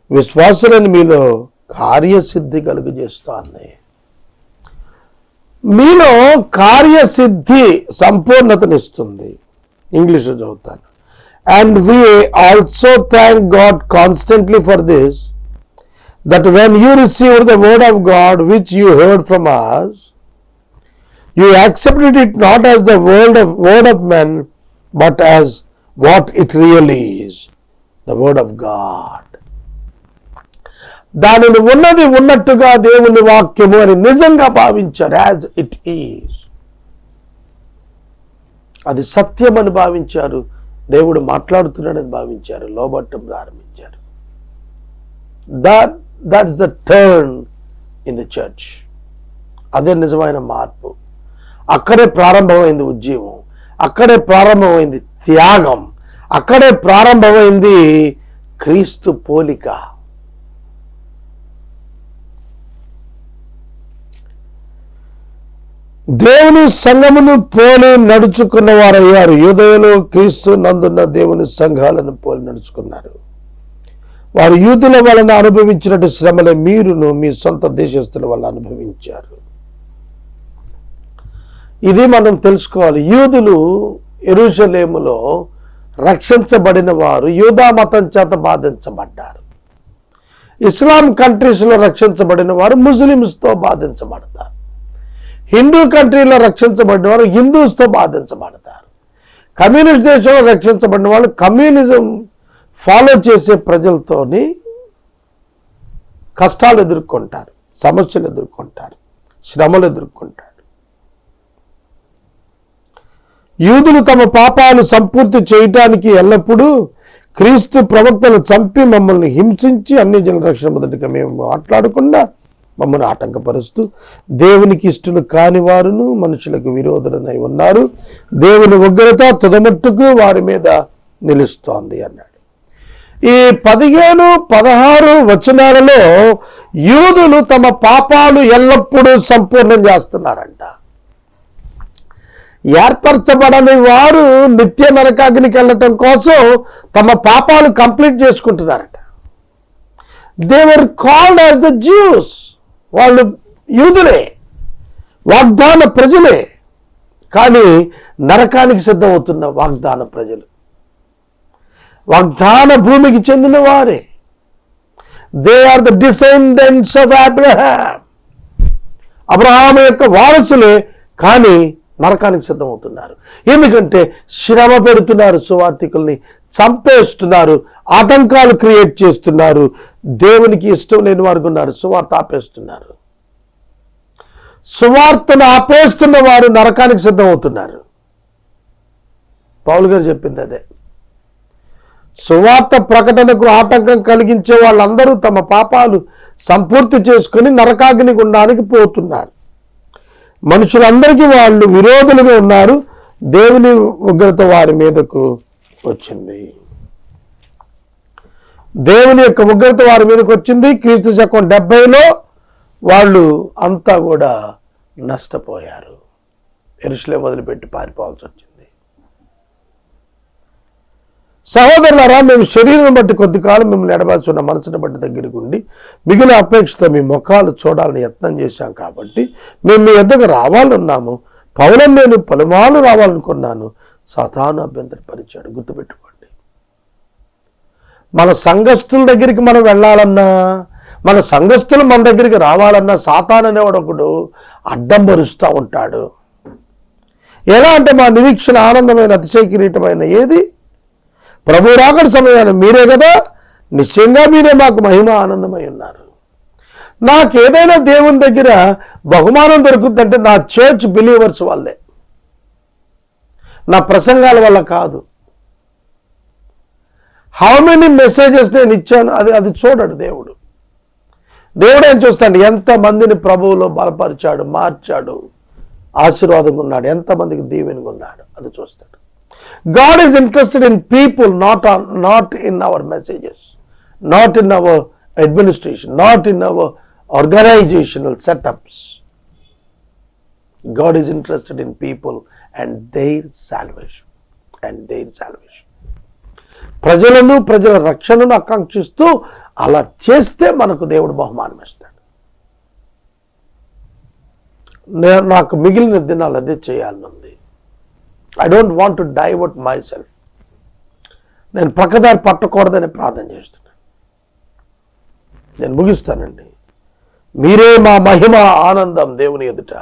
విశ్వాసులను మీలో కార్యసిద్ధి కలుగజేస్తాన్ని. మీలో కార్యసిద్ధి సంపూర్ణతనిస్తుంది. ఇంగ్లీష్ చదువుతాను. And we also thank God constantly for this, that when you received the word of God which you heard from us, you accepted it not as the word of men, but as what it really is, the word of God. దానిని ఉన్నది ఉన్నట్టుగా దేవుని వాక్యము అని నిజంగా భావించారు. As it is, అది సత్యం అని భావించారు, దేవుడు మాట్లాడుతున్నాడని భావించారు, లోబట్టం ప్రారంభించారు. That's the turn in the church. అదే నిజమైన మార్పు. అక్కడే ప్రారంభమైంది ఉద్యమం, అక్కడే ప్రారంభమైంది త్యాగం, అక్కడే ప్రారంభమైంది క్రీస్తు పోలిక. దేవుని సంఘమును పోలి నడుచుకున్న వారయ్యారు. యూదయలో క్రీస్తు నందున్న దేవుని సంఘాలను పోలి నడుచుకున్నారు. వారు యూదుల వలన అనుభవించినట్టు శ్రమలే మీరును మీ సొంత దేశస్తుల వల్ల అనుభవించారు. ఇది మనం తెలుసుకోవాలి. యూదులు యెరూషలేములో రక్షించబడిన వారు యూదా మతం చేత బాధించబడ్డారు. ఇస్లాం కంట్రీస్లో రక్షించబడిన వారు ముస్లిమ్స్తో బాధించబడతారు. హిందూ కంట్రీలో రక్షించబడిన వారు హిందూస్తో బాధించబడతారు. కమ్యూనిస్ట్ దేశంలో రక్షించబడిన వాళ్ళు కమ్యూనిజం ఫాలో చేసే ప్రజలతోని కష్టాలు ఎదుర్కొంటారు, సమస్యలు ఎదుర్కొంటారు, శ్రమలు ఎదుర్కొంటారు. యూదులు తమ పాపాలు సంపూర్తి చేయటానికి ఎల్లప్పుడూ క్రీస్తు ప్రవక్తను చంపి మమ్మల్ని హింసించి అన్ని జనుల రక్షణ మొదటిగా మేము మాట్లాడకుండా మమ్మల్ని ఆటంకపరుస్తూ దేవునికి ఇష్టలు కాని వారును మనుషులకు విరోధులనై ఉన్నారు. దేవుని ఉగ్రత తుదమట్టుకు వారి మీద నిలుస్తోంది అన్నాడు. ఈ 15-16 వచనాలలో యూదులు తమ పాపాలు ఎల్లప్పుడూ సంపూర్ణం చేస్తున్నారంట. ఏర్పరచబడని వారు నిత్య నరకాగ్నికి వెళ్ళటం కోసం తమ పాపాలు కంప్లీట్ చేసుకుంటున్నారట. They were called as the Jews. వాళ్ళు యూదులే, వాగ్దాన ప్రజలే, కానీ నరకానికి సిద్ధమవుతున్న వాగ్దాన ప్రజలు, వాగ్దాన భూమికి చెందిన వారే. They are the descendants of Abraham. అబ్రహాము యొక్క వారసులే, కానీ నరకానికి సిద్ధమవుతున్నారు. ఎందుకంటే శ్రమ పెడుతున్నారు, సువార్థికుల్ని చంపేస్తున్నారు, ఆటంకాలు క్రియేట్ చేస్తున్నారు. దేవునికి ఇష్టం లేని వారు ఉన్నారు, సువార్త ఆపేస్తున్నారు. సువార్తను ఆపేస్తున్న వారు నరకానికి సిద్ధమవుతున్నారు. పౌలు గారు చెప్పింది అదే. సువార్త ప్రకటనకు ఆటంకం కలిగించే వాళ్ళందరూ తమ పాపాలు సంపూర్తి చేసుకుని నరకాగ్ని గుండానికి పోతున్నారు. మనుషులందరికీ వాళ్ళు విరోధులుగా ఉన్నారు. దేవుని ఉగ్రత వారి మీదకు వచ్చింది. దేవుని యొక్క ఉగ్రత వారి మీదకు వచ్చింది. క్రీస్తు శకం 70లో వాళ్ళు అంతా కూడా నష్టపోయారు. యెరూషలేము వదిలిపెట్టి పారిపోవాల్సి వచ్చింది. సహోదరులారా, మేము శరీరం బట్టి కొద్ది కాలం మిమ్మల్ని ఎడబాల్సి ఉన్న మనసును బట్టి దగ్గరికి ఉండి మిగిలిన అపేక్షతో మీ ముఖాలు చూడాలని యత్నం చేశాం కాబట్టి మేము మీ వద్దకు రావాలన్నాము. పౌలను నేను పలుమార్లు రావాలనుకున్నాను, సాతాను అభ్యంతరపరిచాడు. గుర్తుపెట్టుకోండి, మన సంఘస్థుల దగ్గరికి మనం వెళ్ళాలన్నా, మన సంఘస్థులు మన దగ్గరికి రావాలన్నా సాతాను అనేవాడు ఒకడు అడ్డం పరుస్తూ ఉంటాడు. ఎలా అంటే మా నిరీక్షణ ఆనందమైన అతిశయ కిరీటమైన ఏది? ప్రభు రాకడ సమయాన్ని మీరే కదా, నిశ్చయంగా మీరే మాకు మహిమ ఆనందమై ఉన్నారు. నాకు ఏదైనా దేవుని దగ్గర బహుమానం దొరుకుతుందంటే నా చర్చ్ బిలీవర్స్ వాళ్ళే, నా ప్రసంగాల వల్ల కాదు. హౌ మెనీ మెసేజెస్ నేను ఇచ్చాను అది చూడడు దేవుడు. దేవుడు ఏం చూస్తాడు? ఎంతమందిని ప్రభువులో బలపరిచాడు, మార్చాడు, ఆశీర్వాదంగా ఉన్నాడు, ఎంతమందికి దీవెనగా ఉన్నాడు, అది చూస్తాడు. God is interested in people, not in our messages, not in our administration, not in our organizational setups. God is interested in people and their salvation. ప్రజలను, ప్రజల రక్షణను ఆకాంక్షిస్తూ అలా చేస్తే మనకు దేవుడు బహుమానం ఇస్తాడు. నాకు మిగిలిన దినాలు అదే చేయాలనుంది. I don't want to divert myself. నేను ప్రక్కదారి పట్టకూడదని ప్రార్థన చేస్తున్నాను. నేను ముగిస్తానండి. మీరే మా మహిమ ఆనందం దేవుని ఎదుట.